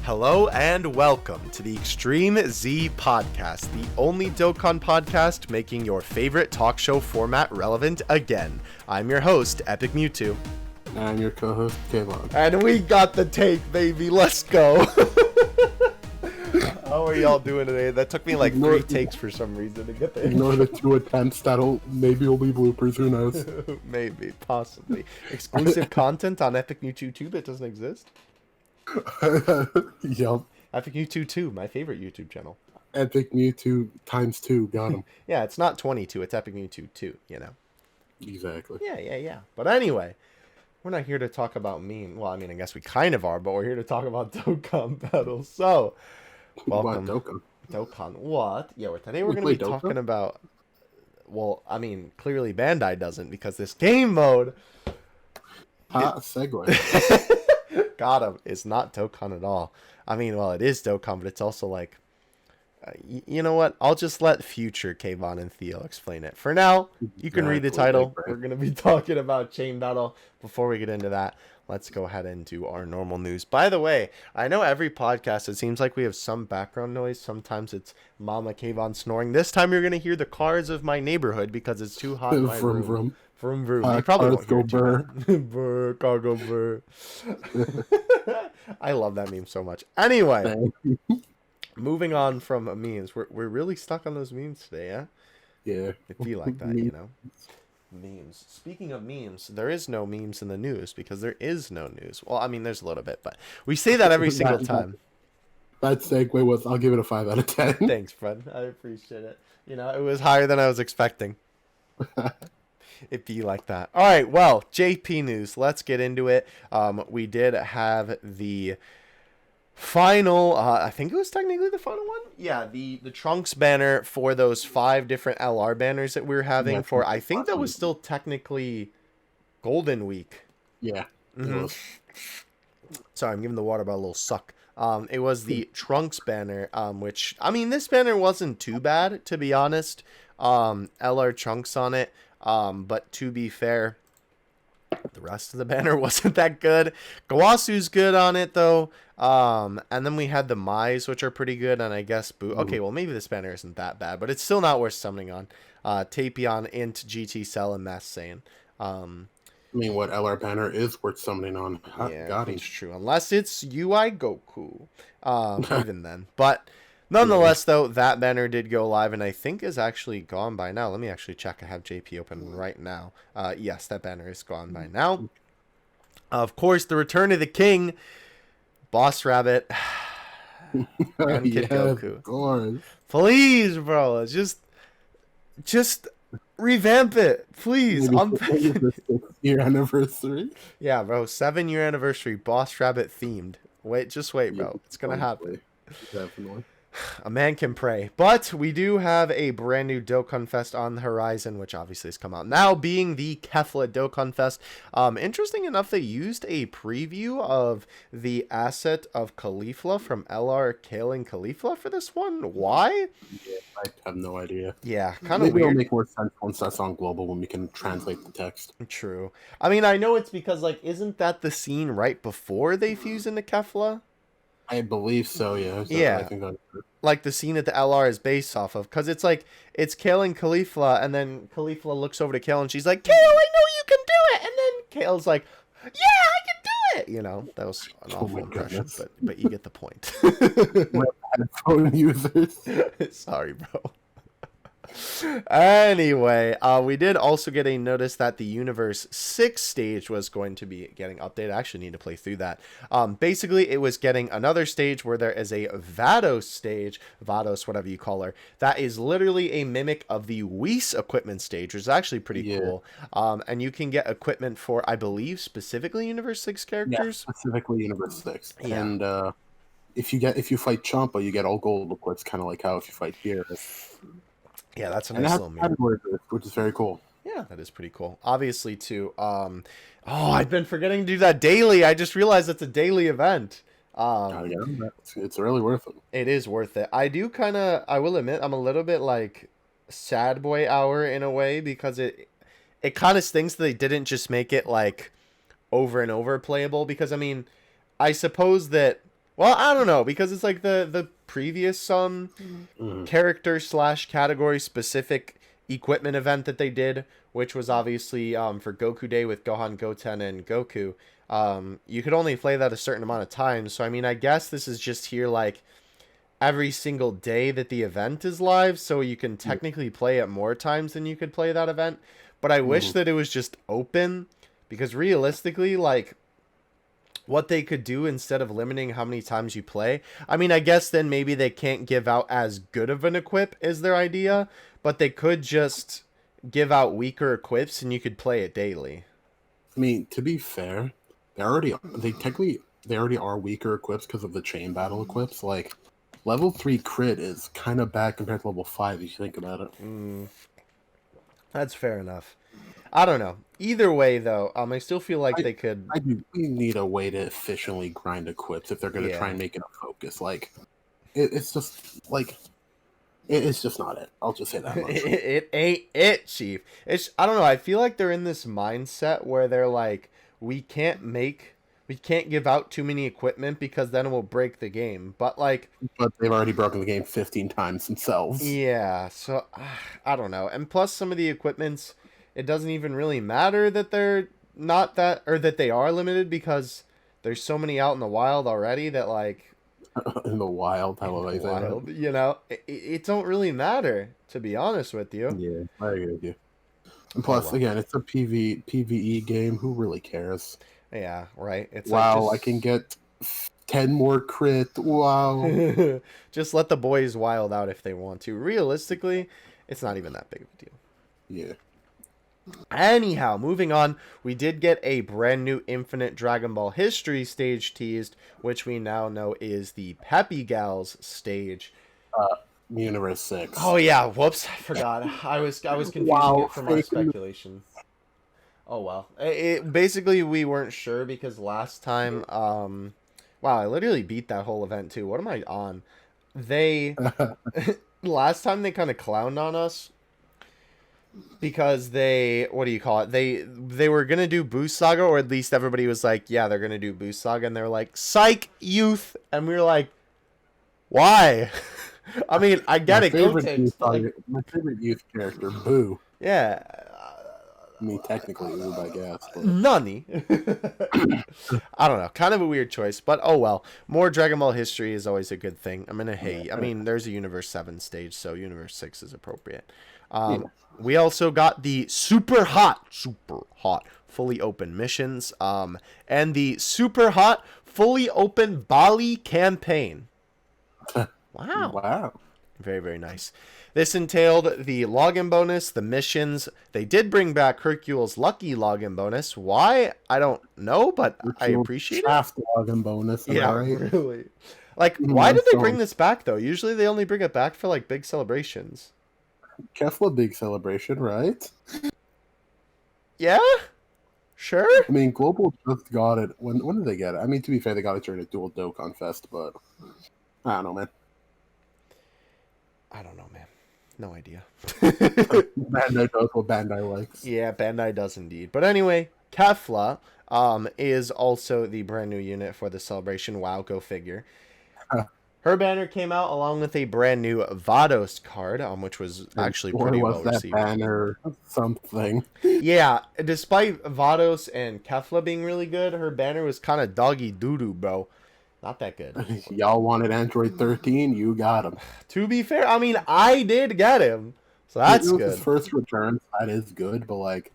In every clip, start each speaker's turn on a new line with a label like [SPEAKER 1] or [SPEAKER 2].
[SPEAKER 1] Hello and welcome to the Extreme Z Podcast, the only Dokkan podcast making your favorite talk show format relevant again. I'm your host, Epic Mewtwo.
[SPEAKER 2] And I'm your co-host, Kayvon.
[SPEAKER 1] And we got the take, baby. Let's go. How are y'all doing today? That took me like 3 takes for some reason to get there.
[SPEAKER 2] Ignore the 2 attempts. Maybe will be bloopers. Who knows?
[SPEAKER 1] Maybe, possibly. Exclusive content on Epic Mewtwo 2 that doesn't exist?
[SPEAKER 2] Yup.
[SPEAKER 1] Epic Mewtwo 2, my favorite YouTube channel.
[SPEAKER 2] Epic Mewtwo times 2. Got him.
[SPEAKER 1] Yeah, it's not 22. It's Epic Mewtwo 2, you know?
[SPEAKER 2] Exactly.
[SPEAKER 1] Yeah. But anyway, we're not here to talk about memes. Well, I mean, I guess we kind of are, but we're here to talk about Dokkan battles. So, welcome.
[SPEAKER 2] What, Dokkan?
[SPEAKER 1] Dokkan. What? Yeah, today we're going to be
[SPEAKER 2] Dokkan?
[SPEAKER 1] talking about... Well, I mean, clearly Bandai doesn't, because this game mode...
[SPEAKER 2] Segue.
[SPEAKER 1] Got him. It's not Dokkan at all. I mean, well, it is Dokkan, but it's also like... you know what? I'll just let future Kayvon and Theo explain it. For now, you can read the title. We're going to be talking about Chain Battle. Before we get into that, let's go ahead and do our normal news. By the way, I know every podcast, it seems like we have some background noise. Sometimes it's Mama Kayvon snoring. This time you're going to hear the cars of my neighborhood because it's too hot in my room.
[SPEAKER 2] Vroom.
[SPEAKER 1] Vroom, vroom. You probably won't hear it
[SPEAKER 2] burr.
[SPEAKER 1] Burr, car go burr. I love that meme so much. Anyway, moving on from memes. We're really stuck on those memes today, yeah?
[SPEAKER 2] Yeah.
[SPEAKER 1] It'd be like that, you know? Memes. Speaking of memes, there is no memes in the news because there is no news. Well, I mean, there's a little bit, but we say that every single time.
[SPEAKER 2] That segue was, I'll give it a 5 out of 10.
[SPEAKER 1] Thanks, Fred. I appreciate it. You know, it was higher than I was expecting. It'd be like that. All right, well, JP news. Let's get into it. We did have the final, I think it was technically the final one. Yeah, the Trunks banner for those 5 different LR banners that we were having for, I think that was still technically Golden Week.
[SPEAKER 2] Yeah.
[SPEAKER 1] Mm-hmm. Sorry, I'm giving the water bottle a little suck. It was the Trunks banner, which, I mean, this banner wasn't too bad, to be honest. LR Trunks on it. But to be fair, the rest of the banner wasn't that good. Gawasu's good on it, though. And then we had the Mais, which are pretty good, and I guess okay, well, maybe this banner isn't that bad, but it's still not worth summoning on. Tapion, Int, GT Cell, and Mass Saiyan.
[SPEAKER 2] I mean, what LR banner is worth summoning on?
[SPEAKER 1] Yeah, that's true. Unless it's UI Goku. Even then. But nonetheless, though, that banner did go live, and I think is actually gone by now. Let me actually check. I have JP open right now. Yes, that banner is gone by now. Of course, the Return of the King, Boss Rabbit, and Kid Goku.
[SPEAKER 2] Of course.
[SPEAKER 1] Please, bro, just revamp it, please.
[SPEAKER 2] Maybe the 6th-year anniversary.
[SPEAKER 1] Yeah, bro, 7-year anniversary, Boss Rabbit themed. Just wait, bro. It's gonna happen.
[SPEAKER 2] Definitely.
[SPEAKER 1] A man can pray. But we do have a brand new Dokkan Fest on the horizon, which obviously has come out now, being the Kefla Dokkan Fest. Interesting enough, they used a preview of the asset of Caulifla from LR Kaling Caulifla for this one. Why?
[SPEAKER 2] Yeah, I have no idea.
[SPEAKER 1] Yeah, kind of weird.
[SPEAKER 2] Maybe it'll make more sense once that's on global when we can translate the text.
[SPEAKER 1] True. I mean, I know it's because, like, isn't that the scene right before they fuse into Kefla?
[SPEAKER 2] I believe so, yeah.
[SPEAKER 1] Yeah.
[SPEAKER 2] I think
[SPEAKER 1] like the scene that the LR is based off of, because it's like it's Kale and Caulifla, and then Caulifla looks over to Kale and she's like, "Kale, I know you can do it," and then Kale's like, "Yeah, I can do it." You know, that was an awful impression, but you get the point.
[SPEAKER 2] Headphone users.
[SPEAKER 1] Sorry, bro. Anyway, we did also get a notice that the Universe 6 stage was going to be getting updated. I actually need to play through that. Basically, it was getting another stage where there is a Vados stage, Vados, whatever you call her, that is literally a mimic of the Whis equipment stage, which is actually pretty cool. And you can get equipment for, I believe, specifically Universe 6 characters.
[SPEAKER 2] Yeah, specifically Universe 6.
[SPEAKER 1] Yeah.
[SPEAKER 2] And if you fight Champa, you get all gold equips, kind of like how if you fight here.
[SPEAKER 1] Yeah, that's a nice little meme.
[SPEAKER 2] Which is very cool.
[SPEAKER 1] Yeah, that is pretty cool. Obviously, too. I've been forgetting to do that daily. I just realized it's a daily event.
[SPEAKER 2] It's really worth it.
[SPEAKER 1] It is worth it. I will admit, I'm a little bit like sad boy hour in a way, because it kind of stinks that they didn't just make it like over and over playable, because I mean, I suppose that Well, I don't know, because it's like the previous character slash category specific equipment event that they did, which was obviously for Goku Day with Gohan, Goten, and Goku. You could only play that a certain amount of times. So I mean, I guess this is just here like every single day that the event is live, so you can technically play it more times than you could play that event. But I wish that it was just open, because realistically, like, what they could do instead of limiting how many times you play. I mean, I guess then maybe they can't give out as good of an equip is their idea, but they could just give out weaker equips and you could play it daily.
[SPEAKER 2] I mean, to be fair, they already are weaker equips because of the chain battle equips. Like, level 3 crit is kind of bad compared to level 5 if you think about it.
[SPEAKER 1] That's fair enough. I don't know. Either way, though, I still feel like they could.
[SPEAKER 2] We need a way to efficiently grind equips if they're going to try and make it a focus. Like, it's just like it's just not it. I'll just say that much.
[SPEAKER 1] It ain't it, Chief. I don't know. I feel like they're in this mindset where they're like, we can't give out too many equipment because then it will break the game. But
[SPEAKER 2] they've already broken the game 15 times themselves.
[SPEAKER 1] Yeah. So I don't know. And plus, some of the equipments, it doesn't even really matter that they're not that, or that they are limited, because there's so many out in the wild already that like
[SPEAKER 2] in the wild,
[SPEAKER 1] you know, it don't really matter, to be honest with you.
[SPEAKER 2] Yeah, I agree with you. And plus, again, it's a PvE game. Who really cares?
[SPEAKER 1] Yeah, right. It's
[SPEAKER 2] wow,
[SPEAKER 1] like
[SPEAKER 2] I can get 10 more crit. Wow.
[SPEAKER 1] Just let the boys wild out if they want to. Realistically, it's not even that big of a deal.
[SPEAKER 2] Yeah.
[SPEAKER 1] Anyhow, moving on, we did get a brand new Infinite Dragon Ball History stage teased, which we now know is the Peppy Gals stage.
[SPEAKER 2] Universe 6.
[SPEAKER 1] Oh yeah, whoops, I forgot. I was confusing it from our speculation. Oh well. Basically we weren't sure because last time wow, I literally beat that whole event too. What am I on? Last time they kind of clowned on us because they were gonna do Boost Saga, or at least everybody was like, yeah, they're gonna do Boost Saga, and they're like, psych, youth, and we were like, why? I mean, I get it.
[SPEAKER 2] My favorite youth character, Boo.
[SPEAKER 1] Yeah.
[SPEAKER 2] I mean, technically, Oob, I guess. But...
[SPEAKER 1] Nani. I don't know. Kind of a weird choice, but oh well. More Dragon Ball history is always a good thing. I mean, there's a Universe 7 stage, so Universe 6 is appropriate. We also got the super hot, fully open missions, and the super hot, fully open Bali campaign. Wow. Very, very nice. This entailed the login bonus, the missions. They did bring back Hercule's lucky login bonus. Why? I don't know, but I appreciate it.
[SPEAKER 2] Login bonus.
[SPEAKER 1] Yeah, right? Really. Like, why did they bring this back, though? Usually they only bring it back for, like, big celebrations.
[SPEAKER 2] Kefla big celebration, right?
[SPEAKER 1] Yeah? Sure?
[SPEAKER 2] I mean, Global just got it. When did they get it? I mean, to be fair, they got it during a dual Dokkan Fest, but I don't know, man.
[SPEAKER 1] No idea.
[SPEAKER 2] Bandai does what Bandai likes.
[SPEAKER 1] Yeah, Bandai does indeed. But anyway, Kefla is also the brand new unit for the celebration. Wow, go figure. Her banner came out along with a brand new Vados card, which was actually pretty well received.
[SPEAKER 2] Banner something.
[SPEAKER 1] Yeah, despite Vados and Kefla being really good, her banner was kind of doggy doo-doo, bro. Not that good.
[SPEAKER 2] Y'all wanted Android 13, you got him.
[SPEAKER 1] To be fair, I mean, I did get him, so that's good.
[SPEAKER 2] His first return, that is good, but like,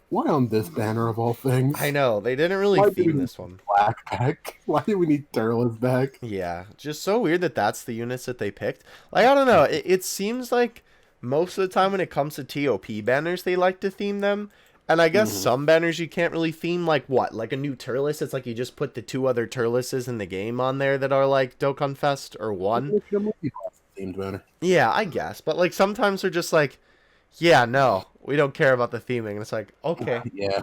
[SPEAKER 2] why on this banner of all things?
[SPEAKER 1] I know, they didn't really theme this one.
[SPEAKER 2] Black back? Why do we need Turles back?
[SPEAKER 1] Yeah, just so weird that that's the units that they picked. Like, I don't know, it seems like most of the time when it comes to TOP banners, they like to theme them. And I guess some banners you can't really theme, like what? Like a new Turles? It's like you just put the 2 other Turleses in the game on there that are like Dokkan Fest or one.
[SPEAKER 2] Themed banner.
[SPEAKER 1] Yeah, I guess. But like sometimes they're just like, yeah, no, we don't care about the theming. And it's like, okay.
[SPEAKER 2] Yeah.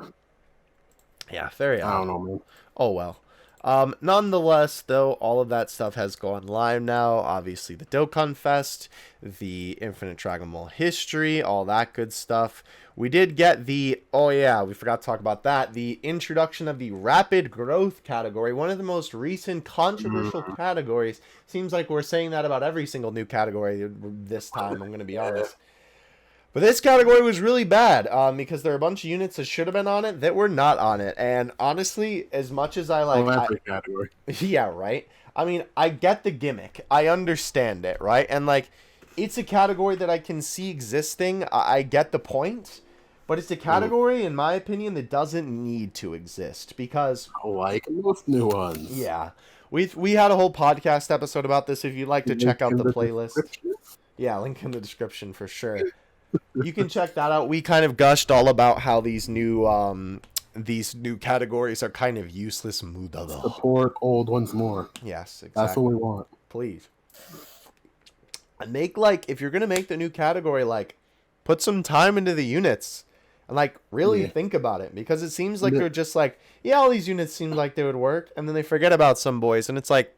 [SPEAKER 1] Yeah, very odd.
[SPEAKER 2] I don't know, man.
[SPEAKER 1] Oh, well. Nonetheless, though, all of that stuff has gone live now. Obviously, the Dokkan Fest, the Infinite Dragon Ball history, all that good stuff. We did get the, oh yeah, we forgot to talk about that, the introduction of the rapid growth category, one of the most recent controversial categories. Seems like we're saying that about every single new category this time, I'm going to be honest. But this category was really bad because there are a bunch of units that should have been on it that were not on it. And honestly, as much as I like...
[SPEAKER 2] every category.
[SPEAKER 1] Yeah, right? I mean, I get the gimmick. I understand it, right? And, like, it's a category that I can see existing. I get the point. But it's a category, in my opinion, that doesn't need to exist because...
[SPEAKER 2] Like most new ones.
[SPEAKER 1] Yeah. We had a whole podcast episode about this if you'd like to check out the playlist. Yeah, link in the description for sure. You can check that out. We kind of gushed all about how these new categories are kind of useless.
[SPEAKER 2] Support old ones more.
[SPEAKER 1] Yes, exactly.
[SPEAKER 2] That's what we want.
[SPEAKER 1] Please. And make, like, if you're going to make the new category, like, put some time into the units. And, like, really think about it. Because it seems like they're just like, yeah, all these units seem like they would work. And then they forget about some boys. And it's like,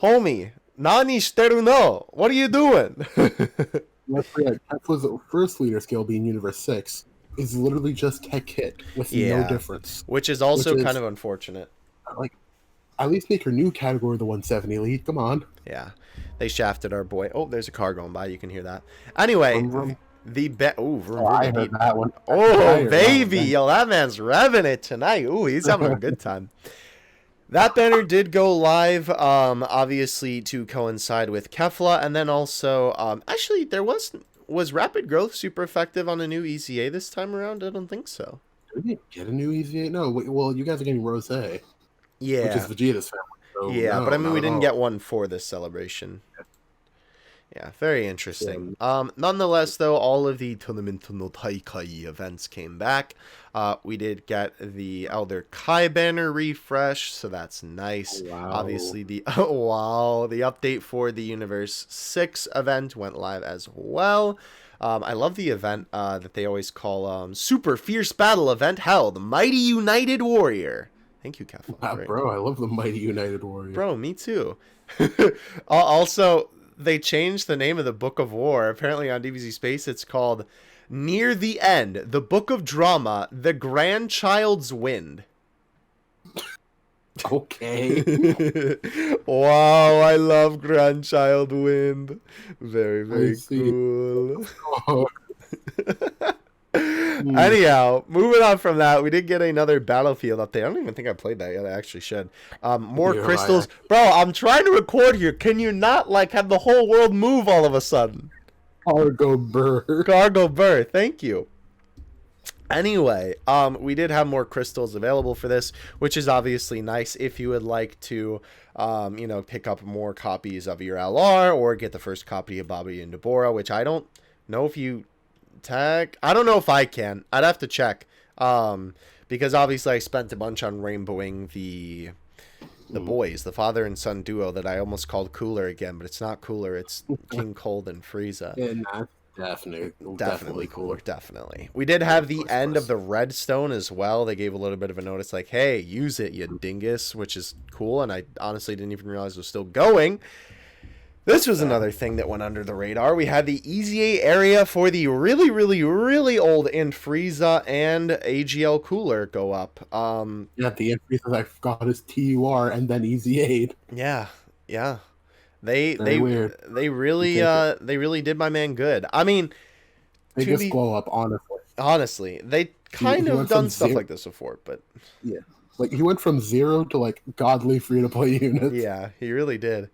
[SPEAKER 1] homie, nani shiteru no? What are you doing?
[SPEAKER 2] Let's forget, Tesla's first leader skill being Universe 6 is literally just Tech Hit with no difference.
[SPEAKER 1] Which is also kind of unfortunate.
[SPEAKER 2] Like, at least make your new category the 170 Elite. Come on.
[SPEAKER 1] Yeah. They shafted our boy. Oh, there's a car going by. You can hear that. Anyway,
[SPEAKER 2] I heard that one.
[SPEAKER 1] Oh, baby. Yo, that man's revving it tonight. Ooh, he's having a good time. That banner did go live, obviously, to coincide with Kefla, and then also, actually, there was Rapid Growth super effective on a new EZA this time around? I don't think so.
[SPEAKER 2] Did we get a new EZA? No, well, you guys are getting Rose.
[SPEAKER 1] Yeah.
[SPEAKER 2] Which is Vegeta's family. So
[SPEAKER 1] yeah,
[SPEAKER 2] no,
[SPEAKER 1] but I mean, we didn't get one for this celebration. Yeah, very interesting. Nonetheless, though, all of the Tournament no Taikai events came back. We did get the Elder Kai banner refresh, so that's nice.
[SPEAKER 2] Wow.
[SPEAKER 1] Obviously, the update for the Universe 6 event went live as well. I love the event that they always call Super Fierce Battle Event held Mighty United Warrior. Thank you, Kefla.
[SPEAKER 2] Wow, bro, I love the Mighty United Warrior.
[SPEAKER 1] Bro, me too. Also, they changed the name of the Book of War. Apparently on DBZ Space, it's called Near the End, the Book of Drama, The Grandchild's Wind.
[SPEAKER 2] Okay.
[SPEAKER 1] Wow, I love Grandchild Wind. Very, very cool. Anyhow, moving on from that, we did get another Battlefield update. I don't even think I played that yet. I actually should. More crystals. Bro, I'm trying to record here. Can you not, like, have the whole world move all of a sudden?
[SPEAKER 2] Cargo Burr.
[SPEAKER 1] Cargo Burr. Thank you. Anyway, we did have more crystals available for this, which is obviously nice if you would like to, pick up more copies of your LR or get the first copy of Bobby and Deborah, which I don't know if you tag. I don't know if I can. I'd have to check. Because obviously I spent a bunch on rainbowing the boys, the father and son duo that I almost called Cooler again, but it's not Cooler. It's King Cold and Frieza.
[SPEAKER 2] Yeah, definitely
[SPEAKER 1] Cooler. Definitely. We did have the end of the Redstone as well. They gave a little bit of a notice like, hey, use it, you dingus, which is cool. And I honestly didn't even realize it was still going. This was another thing that went under the radar. We had the EZA area for the really, really, really old Frieza and AGL Cooler go up.
[SPEAKER 2] Yeah, the Frieza I forgot his TUR and then EZA'd.
[SPEAKER 1] Yeah. They really did my man good. I mean,
[SPEAKER 2] they just glow up, honestly.
[SPEAKER 1] Honestly, they kind of done stuff like this before, but
[SPEAKER 2] yeah, like he went from 0 to like godly free to play units.
[SPEAKER 1] Yeah, he really did.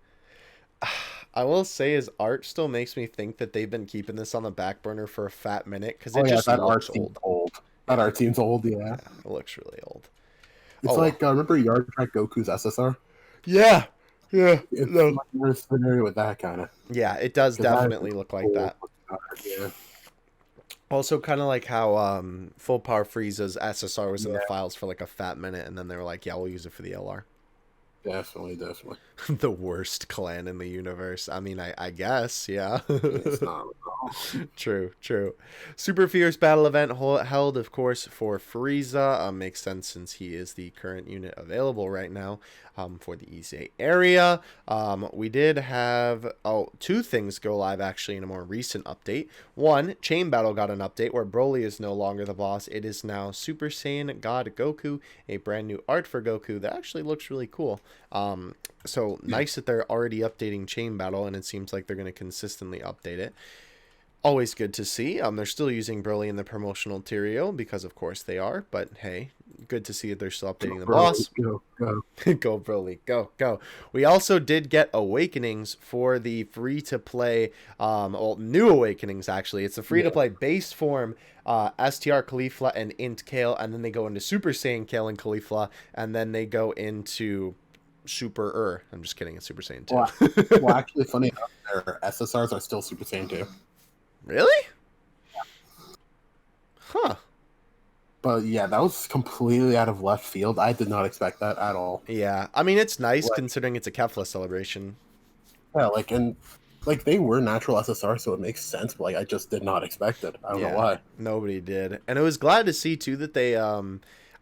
[SPEAKER 1] I will say his art still makes me think that they've been keeping this on the back burner for a fat minute because it just looks old.
[SPEAKER 2] That art seems old, yeah.
[SPEAKER 1] It looks really old.
[SPEAKER 2] It's like, remember Yard Track Goku's SSR?
[SPEAKER 1] Yeah.
[SPEAKER 2] It's a much worse scenario with that kind of.
[SPEAKER 1] Yeah, it does definitely look like that.
[SPEAKER 2] Yeah.
[SPEAKER 1] Also, kind of like how Full Power Frieza's SSR was in the files for like a fat minute, and then they were like, yeah, we'll use it for the LR.
[SPEAKER 2] Definitely.
[SPEAKER 1] The worst clan in the universe. I mean, I guess, yeah.
[SPEAKER 2] It's not
[SPEAKER 1] True, true. Super Fierce battle event held, of course, for Frieza. Makes sense since he is the current unit available right now for the EZA area. We did have two things go live actually in a more recent update. One, Chain Battle got an update where Broly is no longer the boss. It is now Super Saiyan God Goku, a brand new art for Goku that actually looks really cool. So nice that they're already updating Chain Battle, and it seems like they're going to consistently update it. Always good to see. They're still using Broly in the promotional material because, of course, they are. But hey, good to see that they're still updating the boss.
[SPEAKER 2] Go.
[SPEAKER 1] Go Broly, go. We also did get Awakenings for the free-to-play, new Awakenings, actually. It's a free-to-play base form, STR Caulifla and Int Kale, and then they go into Super Saiyan Kale and Caulifla, and then they go into Super I'm just kidding, it's Super Saiyan
[SPEAKER 2] 2. Well, actually, funny enough, their SSRs are still Super Saiyan 2.
[SPEAKER 1] Really? Huh.
[SPEAKER 2] But yeah, that was completely out of left field. I did not expect that at all.
[SPEAKER 1] Yeah, I mean, it's nice considering it's a Kefla celebration.
[SPEAKER 2] Yeah, they were natural SSR, so it makes sense, but I just did not expect it. I don't know why.
[SPEAKER 1] Nobody did. And it was glad to see too that they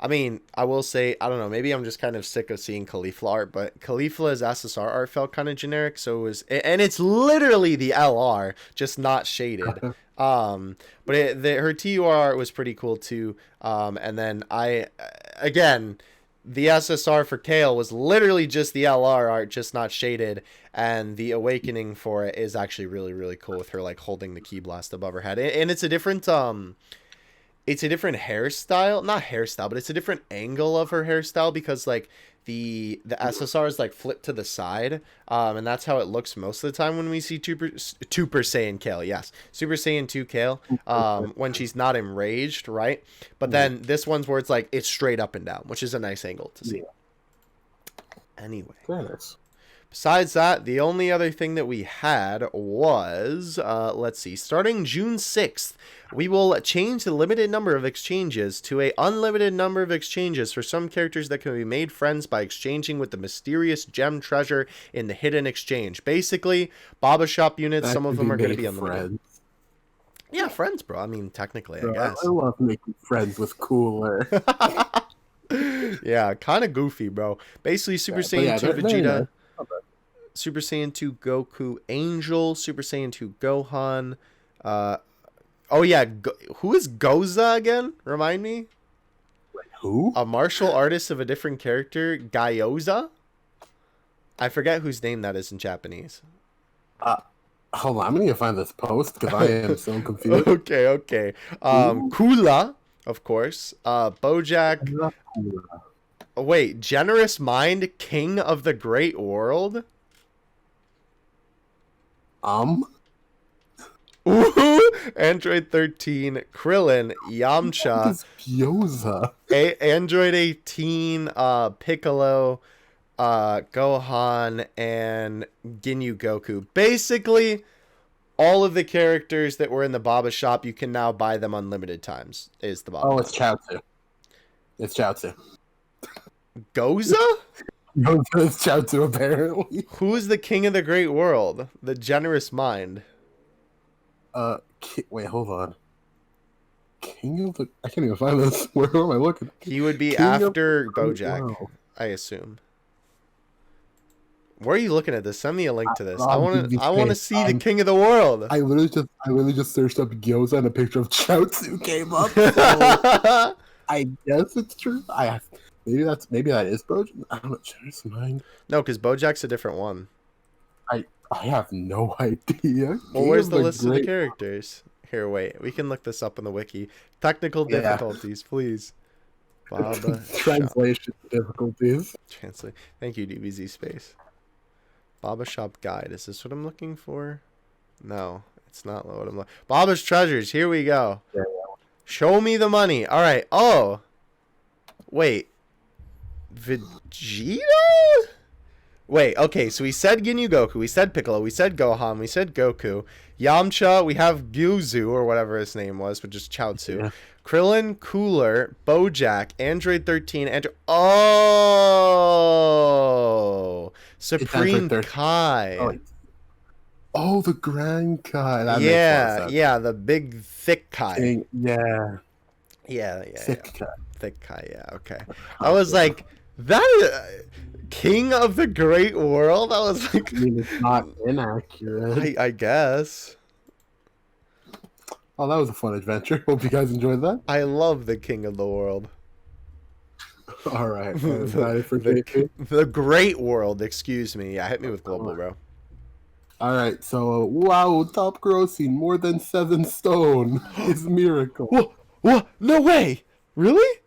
[SPEAKER 1] I mean, I will say, I don't know, maybe I'm just kind of sick of seeing Caulifla art, but Caulifla's SSR art felt kind of generic, so it was, and it's literally the LR, just not shaded. But her TUR art was pretty cool too. And then again, the SSR for Kale was literally just the LR art, just not shaded, and the Awakening for it is actually really, really cool with her holding the Ki Blast above her head, and it's a different it's a different hairstyle, not hairstyle, but it's a different angle of her hairstyle because the SSR is flipped to the side, and that's how it looks most of the time when we see Super Saiyan Kale. Yes, Super Saiyan 2 Kale, when she's not enraged, right? But then this one's where it's straight up and down, which is a nice angle to see. Anyway.
[SPEAKER 2] Very nice.
[SPEAKER 1] Besides that, the only other thing that we had was, let's see, starting June 6th, we will change the limited number of exchanges to an unlimited number of exchanges for some characters that can be made friends by exchanging with the mysterious gem treasure in the hidden exchange. Basically, Baba Shop units, some of them are going to be unlimited. Friends. Yeah, friends, bro. I mean, technically, I guess.
[SPEAKER 2] I love making friends with Cooler.
[SPEAKER 1] Yeah, kind of goofy, bro. Basically, Super Saiyan 2 Vegeta. Super Saiyan 2 Goku Angel, Super Saiyan 2 Gohan. Oh yeah, who is Goza again? Remind me.
[SPEAKER 2] Wait, who?
[SPEAKER 1] A martial artist of a different character, Gyoza. I forget whose name that is in Japanese.
[SPEAKER 2] Hold on, I'm gonna find this post because I am so confused.
[SPEAKER 1] Okay. Kula, of course. Bojack. Wait, Generous Mind, King of the Great World. Android 13, Krillin, Yamcha,
[SPEAKER 2] Gyoza.
[SPEAKER 1] Android 18, Piccolo, Gohan, and Ginyu Goku. Basically, all of the characters that were in the Baba Shop, you can now buy them unlimited times. Is the Baba?
[SPEAKER 2] Oh, it's Chaozu. It's Chaozu.
[SPEAKER 1] Goza?
[SPEAKER 2] It's Chaozu, apparently.
[SPEAKER 1] Who is the King of the Great World? The Generous Mind.
[SPEAKER 2] Wait, hold on. King of the... I can't even find this. Where am I looking?
[SPEAKER 1] He would be King after Bojack, I assume. Where are you looking at this? Send me a link to this. I want to see the King of the World.
[SPEAKER 2] I literally just searched up Gyoza and a picture of Chaozu came up. So I guess it's true. Maybe that is Bojack. I don't know. Generous Mind.
[SPEAKER 1] No, because Bojack's a different one.
[SPEAKER 2] I have no idea.
[SPEAKER 1] Well, where's the list of the characters? Here, wait. We can look this up on the wiki. Technical difficulties, please. Baba
[SPEAKER 2] Translation difficulties.
[SPEAKER 1] Translate. Thank you, DBZ Space. Baba Shop Guide. Is this what I'm looking for? No, it's not what I'm looking for. Baba's Treasures. Here we go. Yeah. Show me the money. All right. Oh. Wait. Vegeta? Wait, okay, so we said Ginyu Goku, we said Piccolo, we said Gohan, we said Goku, Yamcha, we have Gyuzu, or whatever his name was, but just Chaozu. Yeah. Krillin, Cooler, Bojack, Android 13, Oh! Supreme Kai.
[SPEAKER 2] Oh, the Grand Kai. That makes a lot of
[SPEAKER 1] Yeah,
[SPEAKER 2] sense.
[SPEAKER 1] yeah, the big thick Kai.
[SPEAKER 2] Yeah.
[SPEAKER 1] Yeah.
[SPEAKER 2] Thick Kai.
[SPEAKER 1] Thick Kai, yeah, okay. I was
[SPEAKER 2] Okay.
[SPEAKER 1] like, that King of the Great World? I was
[SPEAKER 2] I
[SPEAKER 1] like,
[SPEAKER 2] mean, it's not inaccurate.
[SPEAKER 1] I guess.
[SPEAKER 2] Oh, that was a fun adventure. Hope you guys enjoyed that.
[SPEAKER 1] I love the King of the World.
[SPEAKER 2] All right. Is
[SPEAKER 1] the,
[SPEAKER 2] that it for JP?
[SPEAKER 1] the Great World, excuse me. Yeah, hit me with global, bro.
[SPEAKER 2] All right. So, wow, top grossing more than 7 stone is miracle.
[SPEAKER 1] What? No way! Really?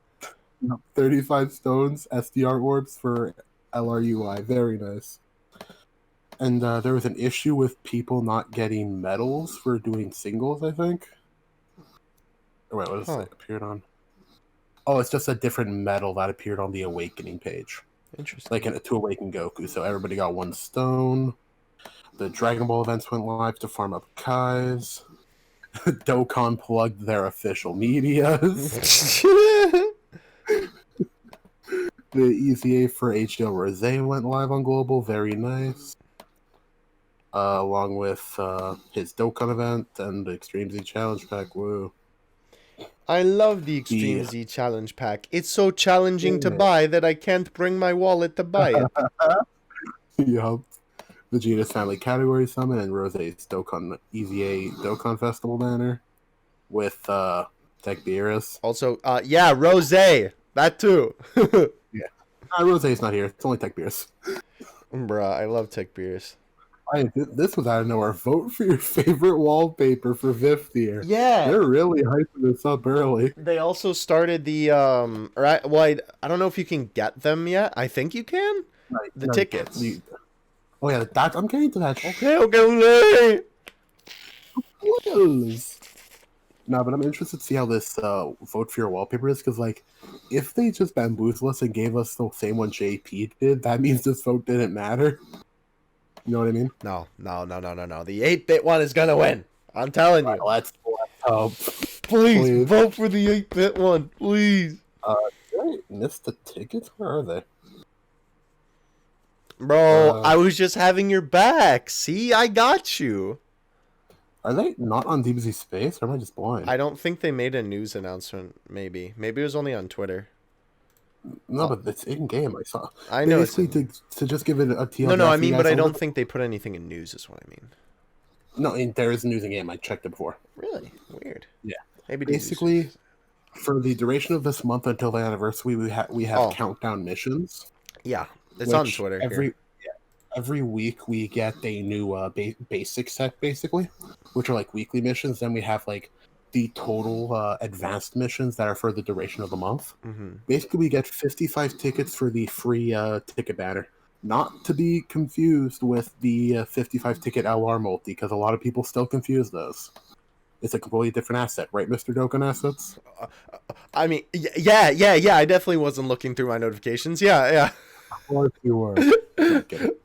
[SPEAKER 2] 35 stones, SDR orbs for LRUI. Very nice. And there was an issue with people not getting medals for doing singles, I think. Or wait, what does it appeared on? Oh, it's just a different medal that appeared on the Awakening page.
[SPEAKER 1] Interesting.
[SPEAKER 2] Like to Awaken Goku. So everybody got 1 stone. The Dragon Ball events went live to farm up Kais. Dokkan plugged their official medias. The EZA for HDL Rose went live on Global. Very nice. Along with his Dokkan event and the Extreme Z Challenge Pack. Woo.
[SPEAKER 1] I love the Extreme Z Challenge Pack. It's so challenging to buy that I can't bring my wallet to buy it.
[SPEAKER 2] Yup. The Genius Family Category Summon and Rose's Dokkan EZA Dokkan Festival banner with Tech Beerus.
[SPEAKER 1] Also, yeah, Rose. That too.
[SPEAKER 2] Yeah. Rose's not here. It's only Tech Beerus.
[SPEAKER 1] Bruh, I love Tech Beerus.
[SPEAKER 2] This was out of nowhere. Vote for your favorite wallpaper for 5th year.
[SPEAKER 1] Yeah.
[SPEAKER 2] They're really hyping this up early.
[SPEAKER 1] They also started the I don't know if you can get them yet. I think you can. The tickets.
[SPEAKER 2] Oh yeah, I'm getting to that.
[SPEAKER 1] Okay.
[SPEAKER 2] No, but I'm interested to see how this vote for your wallpaper is, because like, if they just bamboozled us and gave us the same one JP did, that means this vote didn't matter. You know what I mean?
[SPEAKER 1] No. The 8-bit one is gonna win. I'm telling you.
[SPEAKER 2] Let's hope.
[SPEAKER 1] Please vote for the 8-bit one, please.
[SPEAKER 2] Did I miss the tickets? Where are they?
[SPEAKER 1] Bro, I was just having your back. See, I got you.
[SPEAKER 2] Are they not on DBZ Space, or am I just blind?
[SPEAKER 1] I don't think they made a news announcement, maybe. Maybe it was only on Twitter.
[SPEAKER 2] No, but it's in-game, I saw.
[SPEAKER 1] I know.
[SPEAKER 2] Basically, to just give it a TL.
[SPEAKER 1] No, I mean, but I don't think they put anything in news, is what I mean.
[SPEAKER 2] No, there is news in-game. I checked it before.
[SPEAKER 1] Really? Weird.
[SPEAKER 2] Yeah.
[SPEAKER 1] Maybe
[SPEAKER 2] basically, for the duration of this month until the anniversary, we have countdown missions.
[SPEAKER 1] Yeah, it's on Twitter.
[SPEAKER 2] Every week we get a new basic set, basically, which are like weekly missions. Then we have like the total advanced missions that are for the duration of the month.
[SPEAKER 1] Mm-hmm.
[SPEAKER 2] Basically, we get 55 tickets for the free ticket banner. Not to be confused with the 55 ticket LR multi, because a lot of people still confuse those. It's a completely different asset, right, Mr. Dokkan Assets?
[SPEAKER 1] I mean, yeah. I definitely wasn't looking through my notifications. Yeah.
[SPEAKER 2] Of course you were.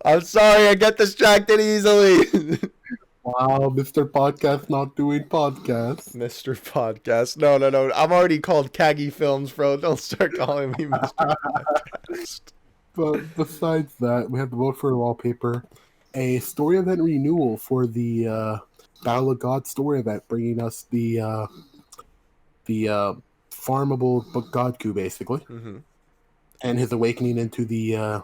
[SPEAKER 1] I'm sorry, I get distracted easily.
[SPEAKER 2] Wow, Mr. Podcast not doing podcasts.
[SPEAKER 1] Mr. Podcast. No. I'm already called Kagi Films, bro. Don't start calling me Mr. Podcast.
[SPEAKER 2] But besides that, we have the vote for a wallpaper, a story event renewal for the Battle of God story event, bringing us the farmable Godku, basically.
[SPEAKER 1] Mm-hmm.
[SPEAKER 2] And his awakening into the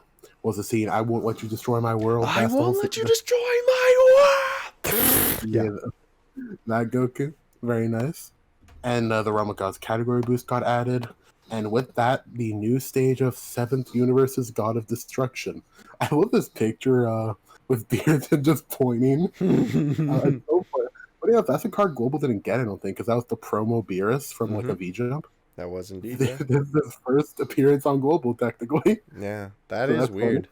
[SPEAKER 2] scene. I won't let you destroy my world.
[SPEAKER 1] I won't let you destroy my world.
[SPEAKER 2] Yeah, that Goku, very nice. And the Realm of Gods category boost got added. And with that, the new stage of 7th Universe's God of Destruction. I love this picture with Bearden just pointing. It's so funny. But yeah, that's a card Global didn't get, I don't think, because that was the promo Beerus from like a V-Jump.
[SPEAKER 1] That was indeed.
[SPEAKER 2] This is his first appearance on Global, technically.
[SPEAKER 1] Yeah, that is weird.
[SPEAKER 2] Funny.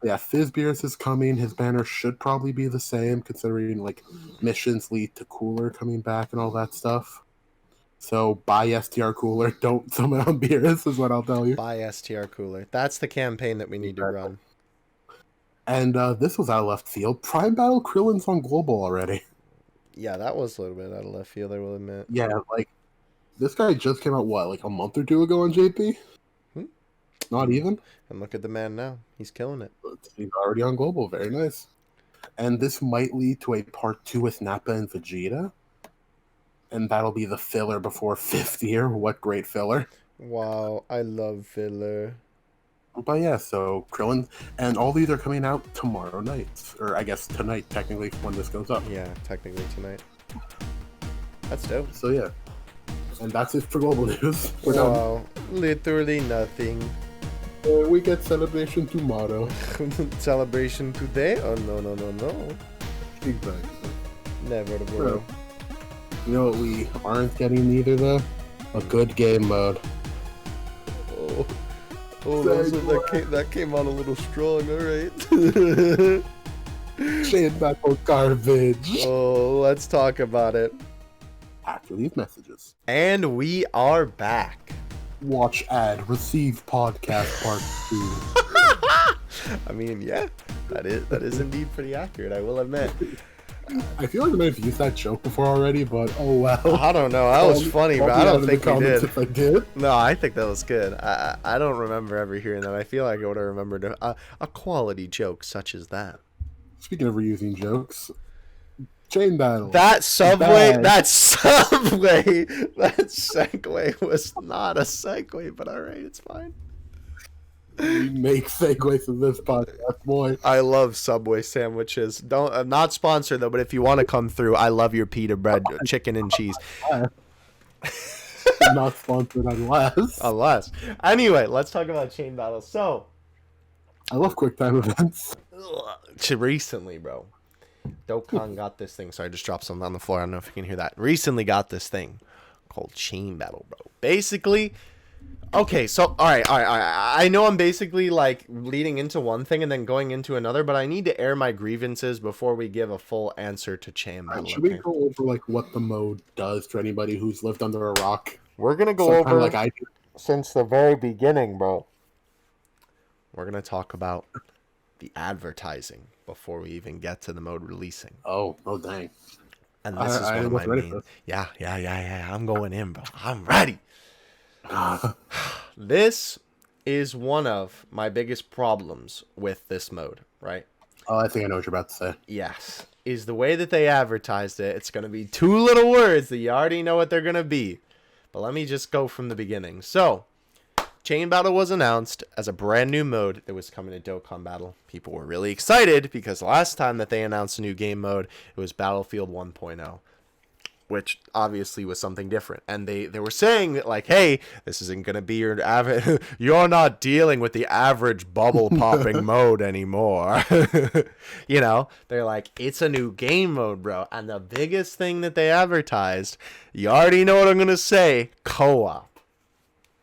[SPEAKER 2] Yeah, Fizz Beerus is coming. His banner should probably be the same, considering like missions lead to Cooler coming back and all that stuff. So buy STR Cooler, don't summon on Beerus, is what I'll tell you.
[SPEAKER 1] Buy STR Cooler. That's the campaign that we need to run.
[SPEAKER 2] And this was out of left field. Prime Battle Krillin's on Global already.
[SPEAKER 1] Yeah, that was a little bit out of left field, I will admit.
[SPEAKER 2] Yeah, like, this guy just came out, what, like a month or two ago on JP? Not even?
[SPEAKER 1] And look at the man now. He's killing it.
[SPEAKER 2] He's already on Global. Very nice. And this might lead to a part 2 with Nappa and Vegeta. And that'll be the filler before 5th year. What great filler.
[SPEAKER 1] Wow, I love filler.
[SPEAKER 2] But yeah, so Krillin, and all these are coming out tomorrow night. Or I guess tonight, technically, when this goes up.
[SPEAKER 1] Yeah, technically tonight. That's dope.
[SPEAKER 2] So yeah. And that's it for global news. We're done.
[SPEAKER 1] Wow, literally nothing.
[SPEAKER 2] We get celebration tomorrow.
[SPEAKER 1] Celebration today? Oh, no.
[SPEAKER 2] Exactly.
[SPEAKER 1] Never, bro.
[SPEAKER 2] You know what we aren't getting either, though? A good game mode.
[SPEAKER 1] Oh, that came out a little strong, alright.
[SPEAKER 2] Chain battle garbage.
[SPEAKER 1] Oh, let's talk about it.
[SPEAKER 2] After these messages.
[SPEAKER 1] And we are back.
[SPEAKER 2] Watch ad, receive podcast part 2.
[SPEAKER 1] I mean, yeah, that is indeed pretty accurate, I will admit.
[SPEAKER 2] I feel like I might have used that joke before already, but oh well.
[SPEAKER 1] I don't know. That was funny, but I don't think we did.
[SPEAKER 2] If I did.
[SPEAKER 1] No, I think that was good. I don't remember ever hearing that. I feel like I would have remembered a quality joke such as that.
[SPEAKER 2] Speaking of reusing jokes, chain battle.
[SPEAKER 1] That segue was not a segue, but all right, it's fine.
[SPEAKER 2] We make segues in this podcast, boy.
[SPEAKER 1] I love Subway sandwiches. Don't not sponsored though, but if you want to come through, I love your pita bread, chicken and cheese.
[SPEAKER 2] Not sponsored unless.
[SPEAKER 1] Anyway, let's talk about chain battles. So,
[SPEAKER 2] I love QuickTime events.
[SPEAKER 1] Recently, bro, Dokkan got this thing. Sorry, I just dropped something on the floor. I don't know if you can hear that. Recently got this thing called chain battle, bro. Basically. Okay, so all right. I know I'm basically like leading into one thing and then going into another, but I need to air my grievances before we give a full answer to chain battle.
[SPEAKER 2] Should we go over like what the mode does to anybody who's lived under a rock?
[SPEAKER 1] We're gonna go over like I do since the very beginning, bro. We're gonna talk about the advertising before we even get to the mode releasing.
[SPEAKER 2] Oh dang!
[SPEAKER 1] And this is one of my main. Yeah. I'm going in, bro. I'm ready. This is one of my biggest problems with this mode, right?
[SPEAKER 2] Oh, I think I know what you're about to say.
[SPEAKER 1] Yes. Is the way that they advertised it. It's going to be 2 little words that you already know what they're going to be. But let me just go from the beginning. So, Chain Battle was announced as a brand new mode that was coming to Dokkan Battle. People were really excited because last time that they announced a new game mode, it was Battlefield 1.0. Which obviously was something different. And they were saying that, like, hey, this isn't going to be your average... You're not dealing with the average bubble-popping mode anymore. You know? They're like, it's a new game mode, bro. And the biggest thing that they advertised, you already know what I'm going to say, co-op.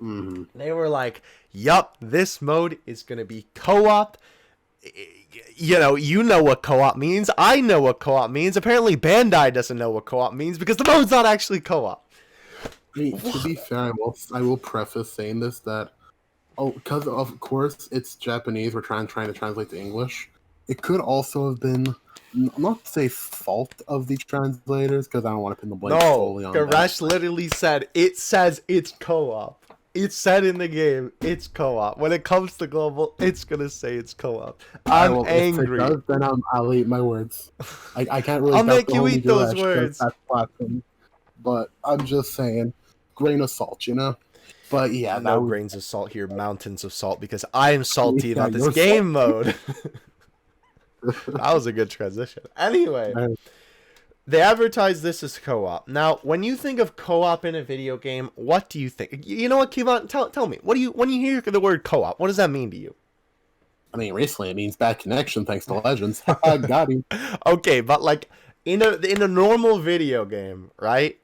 [SPEAKER 2] Mm-hmm.
[SPEAKER 1] They were like, yup, this mode is going to be co-op. You know what co-op means. I know what co-op means. Apparently Bandai doesn't know what co-op means because the mode's not actually co-op.
[SPEAKER 2] I mean, to be fair, I will preface saying this that, because of course it's Japanese, we're trying to translate to English. It could also have been, not to say fault of the translators, because I don't want to pin the blame solely on that.
[SPEAKER 1] Garesh literally said, it says it's co-op. It's said in the game, it's co-op. When it comes to global, it's going to say it's co-op. I'm angry.
[SPEAKER 2] If it does, then I'll eat my words. I can't really...
[SPEAKER 1] I'll make you eat those words.
[SPEAKER 2] But I'm just saying, grain of salt, you know? But yeah.
[SPEAKER 1] No grains of salt here, mountains of salt, because I am salty about this game mode. That was a good transition. Anyway. They advertise this as co-op. Now, when you think of co-op in a video game, what do you think? You know what, Kevon? Tell me. When you hear the word co-op, what does that mean to you?
[SPEAKER 2] I mean, recently it means bad connection thanks to Legends. Got him.
[SPEAKER 1] Okay, but like in a normal video game, right?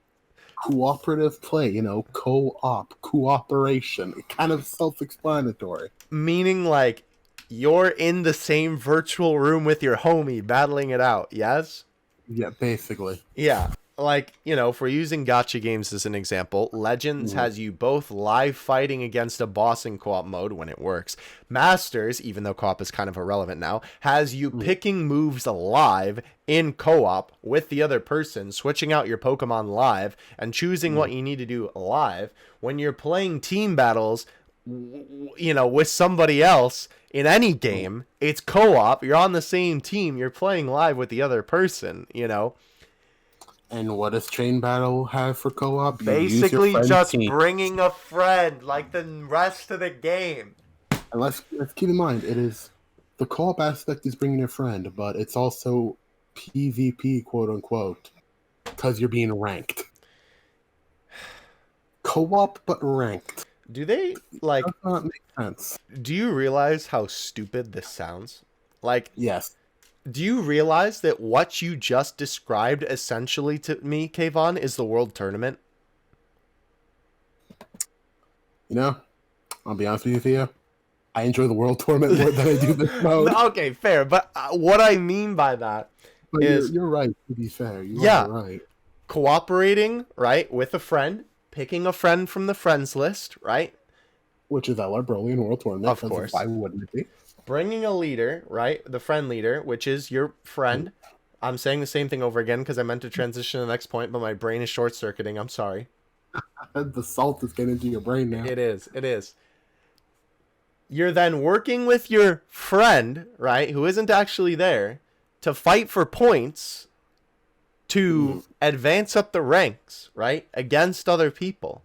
[SPEAKER 2] Cooperative play, co-op, cooperation. Kind of self-explanatory.
[SPEAKER 1] Meaning like you're in the same virtual room with your homie battling it out, yes?
[SPEAKER 2] Yeah, basically.
[SPEAKER 1] Yeah. Like, if we're using gacha games as an example, Legends has you both live fighting against a boss in co-op mode when it works. Masters, even though co-op is kind of irrelevant now, has you picking moves live in co-op with the other person, switching out your Pokemon live, and choosing what you need to do live. When you're playing team battles, with somebody else in any game. It's co-op. You're on the same team. You're playing live with the other person,
[SPEAKER 2] And what does Chain Battle have for co-op? You use your
[SPEAKER 1] Basically
[SPEAKER 2] friend's
[SPEAKER 1] just
[SPEAKER 2] team.
[SPEAKER 1] bringing a friend like the rest of the game.
[SPEAKER 2] And let's keep in mind, the co-op aspect is bringing a friend, but it's also PvP, quote unquote, because you're being ranked. Co-op, but ranked.
[SPEAKER 1] Do they, like...
[SPEAKER 2] Does not make sense.
[SPEAKER 1] Do you realize how stupid this sounds? Like,
[SPEAKER 2] Yes.
[SPEAKER 1] do you realize that what you just described essentially to me, Kayvon, is the World Tournament?
[SPEAKER 2] I'll be honest with you, Theo. I enjoy the World Tournament more than I do this mode.
[SPEAKER 1] Okay, fair. But what I mean by that
[SPEAKER 2] But
[SPEAKER 1] is...
[SPEAKER 2] you're right, to be fair. You
[SPEAKER 1] Yeah.
[SPEAKER 2] are right.
[SPEAKER 1] Cooperating, right, with a friend, picking a friend from the friends list, right?
[SPEAKER 2] Which is LR Broly in World Tournament.
[SPEAKER 1] Of course.
[SPEAKER 2] Why wouldn't it be?
[SPEAKER 1] Bringing a leader, right? The friend leader, which is your friend. I'm saying the same thing over again because I meant to transition to the next point, but my brain is short-circuiting. I'm sorry.
[SPEAKER 2] The salt is getting into your brain now.
[SPEAKER 1] It is. You're then working with your friend, right, who isn't actually there, to fight for points to advance up the ranks, right, against other people.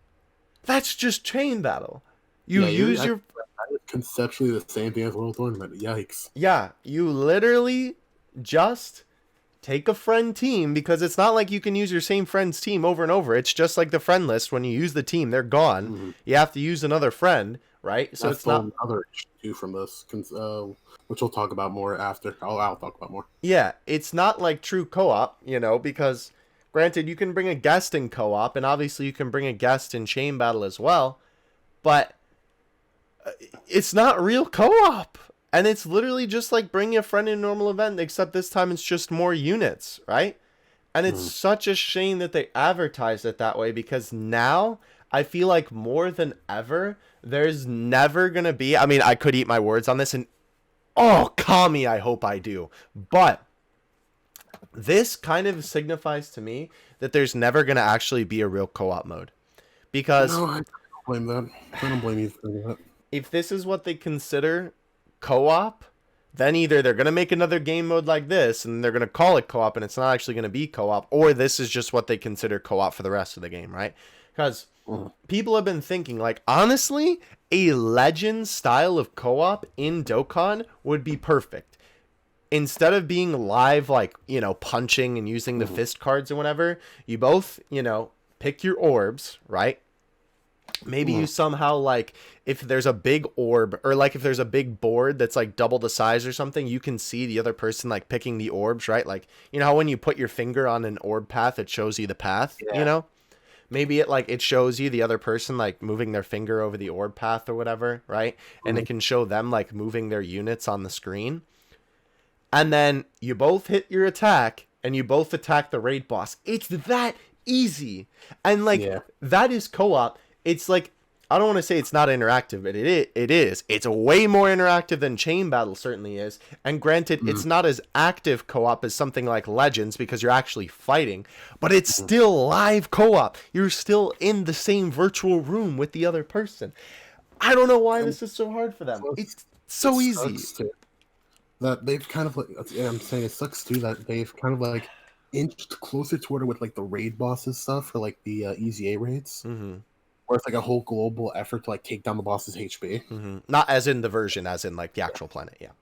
[SPEAKER 1] That's just chain battle. You use your...
[SPEAKER 2] Conceptually the same thing as World Tournament. Yikes.
[SPEAKER 1] Yeah, you literally just take a friend team, because it's not like you can use your same friend's team over and over. It's just like the friend list. When you use the team, they're gone. Mm-hmm. You have to use another friend, right? So it's not
[SPEAKER 2] another issue from this, which we'll talk about more after. I'll talk about more.
[SPEAKER 1] Yeah, it's not like true co-op, because granted, you can bring a guest in co-op, and obviously you can bring a guest in chain battle as well, but it's not real co-op. And it's literally just like bringing a friend in a normal event, except this time it's just more units, right? And it's such a shame that they advertise it that way, because now I feel like more than ever, there's never going to be... I mean, I could eat my words on this, and Kami, I hope I do. But this kind of signifies to me that there's never going to actually be a real co-op mode. Because...
[SPEAKER 2] No, I don't blame that. I don't blame you for that.
[SPEAKER 1] If this is what they consider co-op, then either they're going to make another game mode like this and they're going to call it co-op and it's not actually going to be co-op, or this is just what they consider co-op for the rest of the game, right? Because people have been thinking, like, honestly, a legend style of co-op in Dokkan would be perfect. Instead of being live, like, punching and using the fist cards and whatever, you both, pick your orbs, right? Maybe you somehow, like, if there's a big orb, or like if there's a big board that's like double the size or something, you can see the other person like picking the orbs, right? Like, how when you put your finger on an orb path, it shows you the path, Maybe it shows you the other person like moving their finger over the orb path or whatever, right? And it can show them like moving their units on the screen. And then you both hit your attack and you both attack the raid boss. It's that easy. And that is co-op. It's like, I don't want to say it's not interactive, but it is. It's way more interactive than chain battle certainly is. And granted, it's not as active co-op as something like Legends, because you're actually fighting, but it's still live co-op. You're still in the same virtual room with the other person. I don't know why this is so hard for them. It's so easy.
[SPEAKER 2] That they've kind of I'm saying it sucks too that they've kind of like inched closer toward it with like the raid bosses stuff for like the easy A raids. Where it's like a whole global effort to like take down the boss's HP.
[SPEAKER 1] Not as in the version, as in like the actual planet, yeah.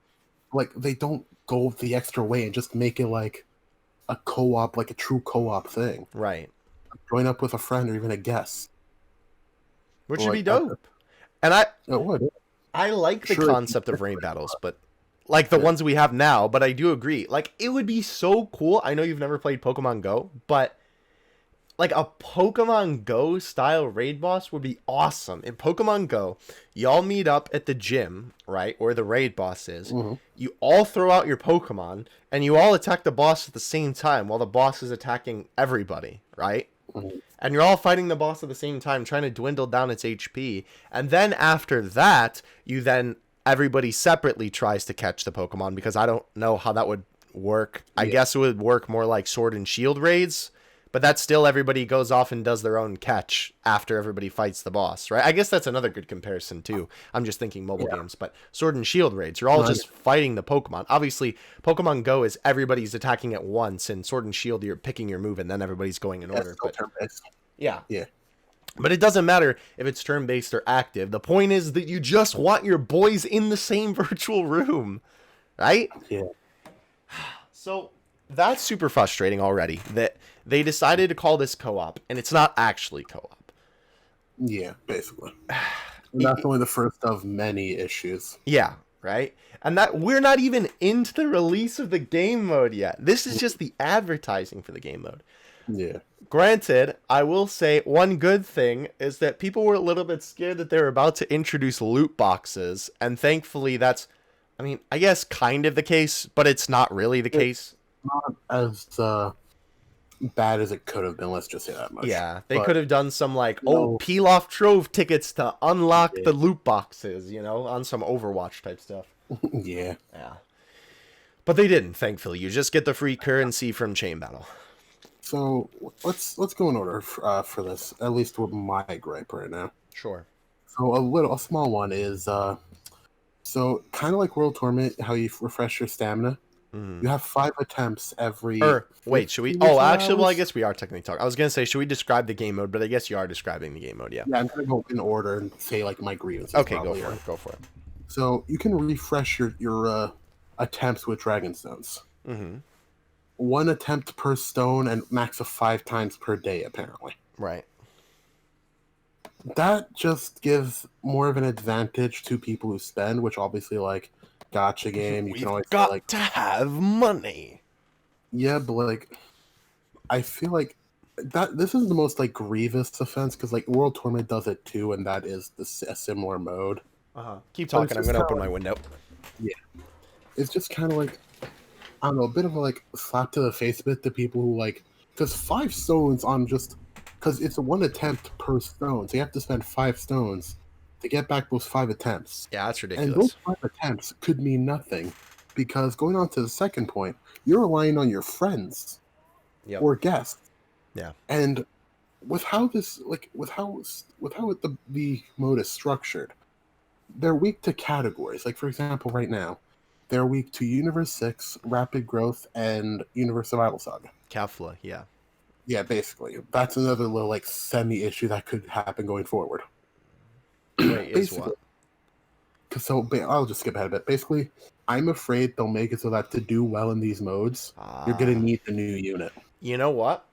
[SPEAKER 2] Like, they don't go the extra way and just make it like a co-op, like a true co-op thing.
[SPEAKER 1] Right.
[SPEAKER 2] Join up with a friend or even a guest.
[SPEAKER 1] Which would be dope. And
[SPEAKER 2] it would.
[SPEAKER 1] I like the concept of raid battles, but like the ones we have now, but I do agree. Like, it would be so cool. I know you've never played Pokemon Go, but like a Pokemon Go style raid boss would be awesome. In Pokemon Go, y'all meet up at the gym, right, where the raid boss is. You all throw out your Pokemon, and you all attack the boss at the same time while the boss is attacking everybody, right? And you're all fighting the boss at the same time, trying to dwindle down its HP. And then after that, everybody separately tries to catch the Pokemon, because I don't know how that would work. I guess it would work more like Sword and Shield raids, But that's still everybody goes off and does their own catch after everybody fights the boss, right? I guess that's another good comparison too. I'm just thinking mobile games, but Sword and Shield raids, you're all just fighting the Pokemon. Obviously, Pokemon Go is everybody's attacking at once, and Sword and Shield you're picking your move and then everybody's going in order. But yeah. But it doesn't matter if it's turn-based or active. The point is that you just want your boys in the same virtual room, right?
[SPEAKER 2] Yeah.
[SPEAKER 1] So that's super frustrating already that they decided to call this co-op and it's not actually co-op.
[SPEAKER 2] Yeah, basically. And that's only the first of many issues.
[SPEAKER 1] Yeah, right? And that we're not even into the release of the game mode yet. This is just the advertising for the game mode.
[SPEAKER 2] Yeah.
[SPEAKER 1] Granted, I will say one good thing is that people were a little bit scared that they were about to introduce loot boxes, and thankfully that's, I mean, I guess kind of the case, but it's not really the case.
[SPEAKER 2] Not as bad as it could have been, let's just say that much.
[SPEAKER 1] Yeah, they could have done some like, peel off trove tickets to unlock the loot boxes, you know, on some Overwatch type stuff.
[SPEAKER 2] Yeah.
[SPEAKER 1] But they didn't, thankfully. You just get the free currency from Chain Battle.
[SPEAKER 2] So let's go in order for this. At least with my gripe right now.
[SPEAKER 1] Sure.
[SPEAKER 2] So a small one is so kind of like World Tournament, how you refresh your stamina. You have 5 attempts every.
[SPEAKER 1] Wait, should we? Oh, actually, well, I guess we are technically talking. I was gonna say, should we describe the game mode? But I guess you are describing the game mode. Yeah.
[SPEAKER 2] Yeah, I'm gonna go in order and say like my grievances.
[SPEAKER 1] Okay, go for it. Go for it.
[SPEAKER 2] So you can refresh your attempts with Dragon Stones. 1 attempt per stone and max of 5 times per day, apparently.
[SPEAKER 1] Right.
[SPEAKER 2] That just gives more of an advantage to people who spend, which obviously, like, gacha game, you can always
[SPEAKER 1] got
[SPEAKER 2] like
[SPEAKER 1] to have money.
[SPEAKER 2] Yeah, but like, I feel like that this is the most like grievous offense because like World Tournament does it too, and that is a similar mode.
[SPEAKER 1] Keep talking. I'm gonna open my window.
[SPEAKER 2] Yeah, it's just kind of like, I don't know, a bit of a like slap to the face bit to people who like, because 5 stones on just because it's a 1 attempt per stone, so you have to spend 5 stones to get back those 5 attempts.
[SPEAKER 1] Yeah, that's ridiculous.
[SPEAKER 2] And those 5 attempts could mean nothing because going on to the second point, you're relying on your friends or guests.
[SPEAKER 1] Yeah.
[SPEAKER 2] And with how this like with how the mode is structured, they're weak to categories. Like for example, right now, they're weak to Universe 6, Rapid Growth, and Universe Survival Saga.
[SPEAKER 1] Kefla, yeah.
[SPEAKER 2] Yeah, basically. That's another little like semi-issue that could happen going forward.
[SPEAKER 1] Wait, is what?
[SPEAKER 2] So I'll just skip ahead a bit. Basically, I'm afraid they'll make it so that to do well in these modes, you're going to need the new unit.
[SPEAKER 1] You know what?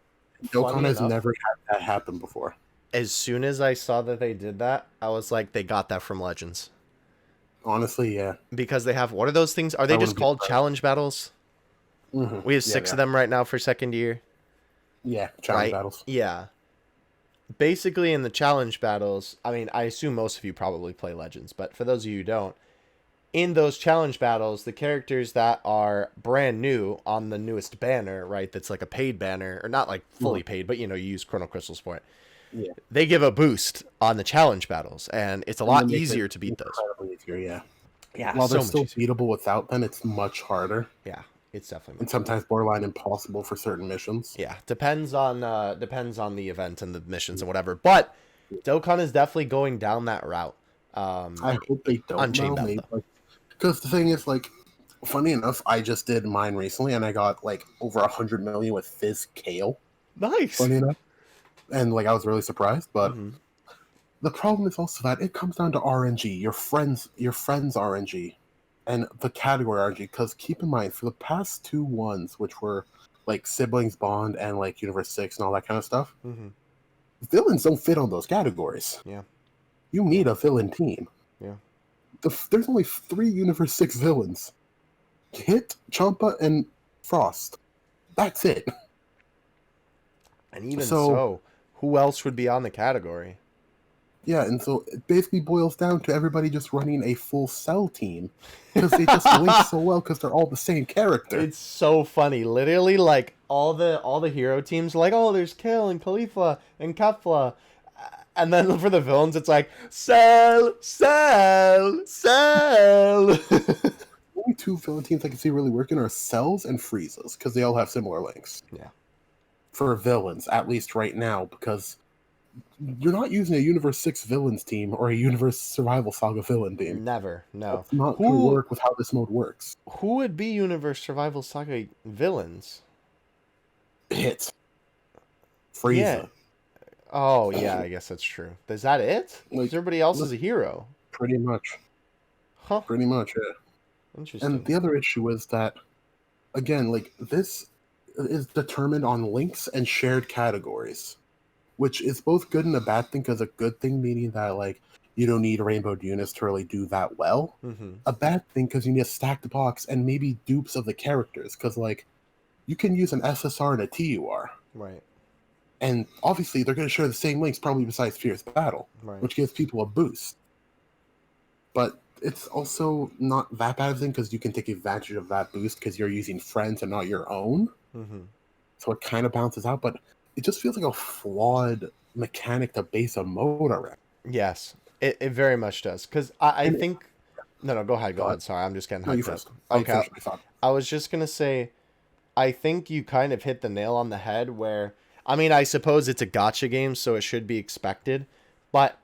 [SPEAKER 2] Dokkan has never had that happen before.
[SPEAKER 1] As soon as I saw that they did that, I was like, they got that from Legends.
[SPEAKER 2] Honestly, yeah.
[SPEAKER 1] Because they have, what are those things? Are they just called challenge battles? We have 6 of them right now for second year.
[SPEAKER 2] Yeah, challenge battles.
[SPEAKER 1] Yeah. Basically, in the challenge battles, I mean, I assume most of you probably play Legends, but for those of you who don't, in those challenge battles, the characters that are brand new on the newest banner, right, that's like a paid banner, or not like fully paid, but, you know, you use Chrono Crystals for it.
[SPEAKER 2] Yeah.
[SPEAKER 1] They give a boost on the challenge battles, and it's a lot easier to beat those.
[SPEAKER 2] Easier,
[SPEAKER 1] yeah.
[SPEAKER 2] While they're still beatable without them, it's much harder.
[SPEAKER 1] Yeah, it's definitely.
[SPEAKER 2] And sometimes borderline impossible for certain missions.
[SPEAKER 1] Yeah, depends on the event and the missions and whatever. But Dokkan is definitely going down that route.
[SPEAKER 2] I hope they don't. Because the thing is, like, funny enough, I just did mine recently, and I got like over 100 million with Fizz Kale.
[SPEAKER 1] Nice.
[SPEAKER 2] Funny enough, and like I was really surprised, but. The problem is also that it comes down to RNG, your friends RNG, and the category RNG. Because keep in mind, for the past 2 ones, which were like Siblings Bond and like Universe 6 and all that kind of stuff, villains don't fit on those categories.
[SPEAKER 1] Yeah,
[SPEAKER 2] you need a villain team.
[SPEAKER 1] Yeah,
[SPEAKER 2] there's only 3 Universe 6 villains: Hit, Champa, and Frost. That's it.
[SPEAKER 1] And even so, who else would be on the category?
[SPEAKER 2] Yeah, and so it basically boils down to everybody just running a full Cell team because they just link so well because they're all the same character.
[SPEAKER 1] It's so funny. Literally, like all the hero teams, like, oh, there's Kale and Khalifa and Kefla, and then for the villains, it's like Cell.
[SPEAKER 2] The only 2 villain teams I can see really working are Cells and Freezes because they all have similar links.
[SPEAKER 1] Yeah.
[SPEAKER 2] for villains, at least right now, because you're not using a Universe 6 villains team or a Universe Survival Saga villain team.
[SPEAKER 1] Never, no.
[SPEAKER 2] That's not going to work with how this mode works.
[SPEAKER 1] Who would be Universe Survival Saga villains?
[SPEAKER 2] Hit. Frieza.
[SPEAKER 1] Yeah. Oh, yeah, I guess that's true. Is that it?
[SPEAKER 2] Like,
[SPEAKER 1] Because everybody else is a hero.
[SPEAKER 2] Pretty much.
[SPEAKER 1] Huh.
[SPEAKER 2] Pretty much, yeah.
[SPEAKER 1] Interesting.
[SPEAKER 2] And the other issue is that, again, like, this is determined on links and shared categories, which is both good and a bad thing, because a good thing meaning that, like, you don't need rainbow units to really do that well.
[SPEAKER 1] Mm-hmm.
[SPEAKER 2] A bad thing because you need to stack the box and maybe dupes of the characters, because, like, you can use an SSR and a TUR.
[SPEAKER 1] Right.
[SPEAKER 2] And obviously they're going to share the same links, probably besides Fierce Battle,
[SPEAKER 1] Right.
[SPEAKER 2] which gives people a boost. But it's also not that bad of a thing, because you can take advantage of that boost because you're using friends and not your own.
[SPEAKER 1] Mm-hmm.
[SPEAKER 2] So it kind of balances out, but it just feels like a flawed mechanic to base a mode around.
[SPEAKER 1] Yes, it very much does. Because I think... No, go ahead. Go ahead. Sorry, I'm just getting hyped
[SPEAKER 2] No, you
[SPEAKER 1] up.
[SPEAKER 2] first.
[SPEAKER 1] Okay. I was just going to say, I think you kind of hit the nail on the head where... I mean, I suppose it's a gacha game, so it should be expected. But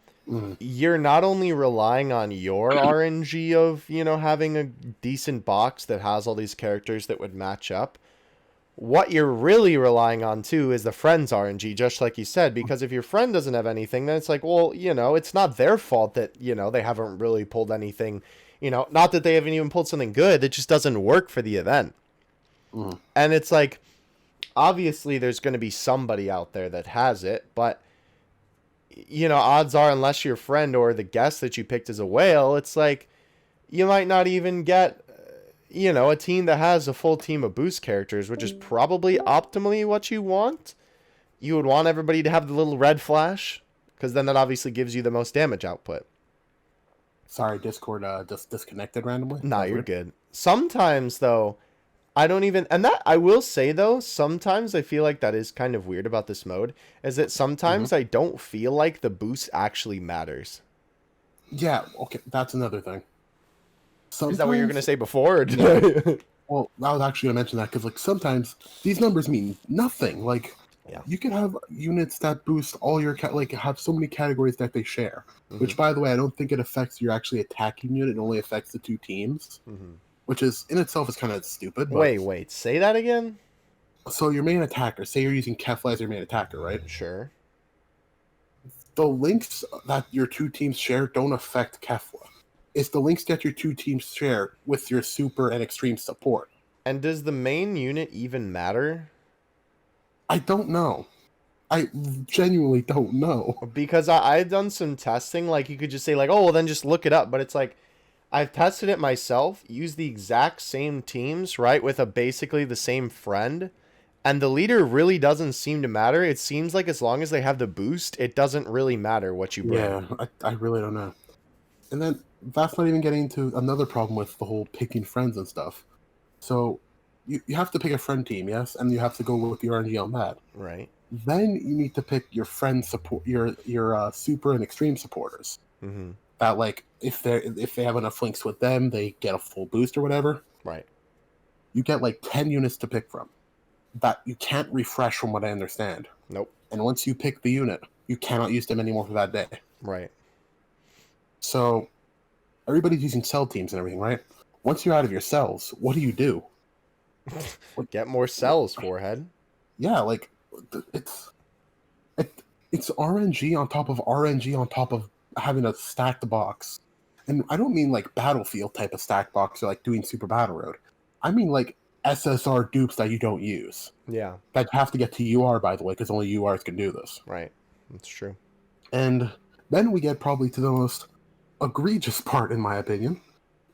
[SPEAKER 1] you're not only relying on your RNG of, having a decent box that has all these characters that would match up. What you're really relying on, too, is the friend's RNG, just like you said. Because if your friend doesn't have anything, then it's like, well, it's not their fault that, they haven't really pulled anything. Not that they haven't even pulled something good. It just doesn't work for the event. And it's like... Obviously, there's going to be somebody out there that has it, but, odds are, unless your friend or the guest that you picked is a whale, it's like, you might not even get, a team that has a full team of boost characters, which is probably optimally what you want. You would want everybody to have the little red flash, because then that obviously gives you the most damage output.
[SPEAKER 2] Sorry, Discord just disconnected randomly.
[SPEAKER 1] Nah, you're good. Sometimes, though... I don't even... And that, I will say, though, sometimes I feel like that is kind of weird about this mode, is that sometimes I don't feel like the boost actually matters.
[SPEAKER 2] Yeah, okay, that's another thing.
[SPEAKER 1] Is that what you were going to say before? Or
[SPEAKER 2] Well, I was actually going to mention that, because, like, sometimes these numbers mean nothing. Like, you can have units that boost all your... have so many categories that they share. Which, by the way, I don't think it affects your actually attacking unit. It only affects the two teams. Which is, in itself, is kind of stupid. But...
[SPEAKER 1] Wait, say that again?
[SPEAKER 2] So your main attacker, say you're using Kefla as your main attacker, right?
[SPEAKER 1] Sure.
[SPEAKER 2] The links that your two teams share don't affect Kefla. It's the links that your two teams share with your super and extreme support.
[SPEAKER 1] And does the main unit even matter?
[SPEAKER 2] I don't know. I genuinely don't know.
[SPEAKER 1] Because I've done some testing, like, you could just say, like, oh, well, then just look it up. But it's like... I've tested it myself, used the exact same teams, right, with basically the same friend, and the leader really doesn't seem to matter. It seems like as long as they have the boost, it doesn't really matter what you bring.
[SPEAKER 2] Yeah, I really don't know. And then, that's not even getting into another problem with the whole picking friends and stuff. So, you have to pick a friend team, yes? And you have to go with the RNG on that.
[SPEAKER 1] Right.
[SPEAKER 2] Then you need to pick your friend support, your super and extreme supporters.
[SPEAKER 1] Mm-hmm.
[SPEAKER 2] That, like, if they have enough links with them, they get a full boost or whatever.
[SPEAKER 1] Right.
[SPEAKER 2] You get like 10 units to pick from. That you can't refresh, from what I understand.
[SPEAKER 1] Nope.
[SPEAKER 2] And once you pick the unit, you cannot use them anymore for that day.
[SPEAKER 1] Right.
[SPEAKER 2] So everybody's using cell teams and everything, right? Once you're out of your cells, what do?
[SPEAKER 1] Get more cells, forehead.
[SPEAKER 2] Yeah, like it's RNG on top of RNG on top of having a stacked box. And I don't mean like Battlefield type of stacked box or like doing Super Battle Road. I mean like SSR dupes that you don't use.
[SPEAKER 1] Yeah.
[SPEAKER 2] That have to get to UR, by the way, because only URs can do this.
[SPEAKER 1] Right. That's true.
[SPEAKER 2] And then we get probably to the most egregious part, in my opinion.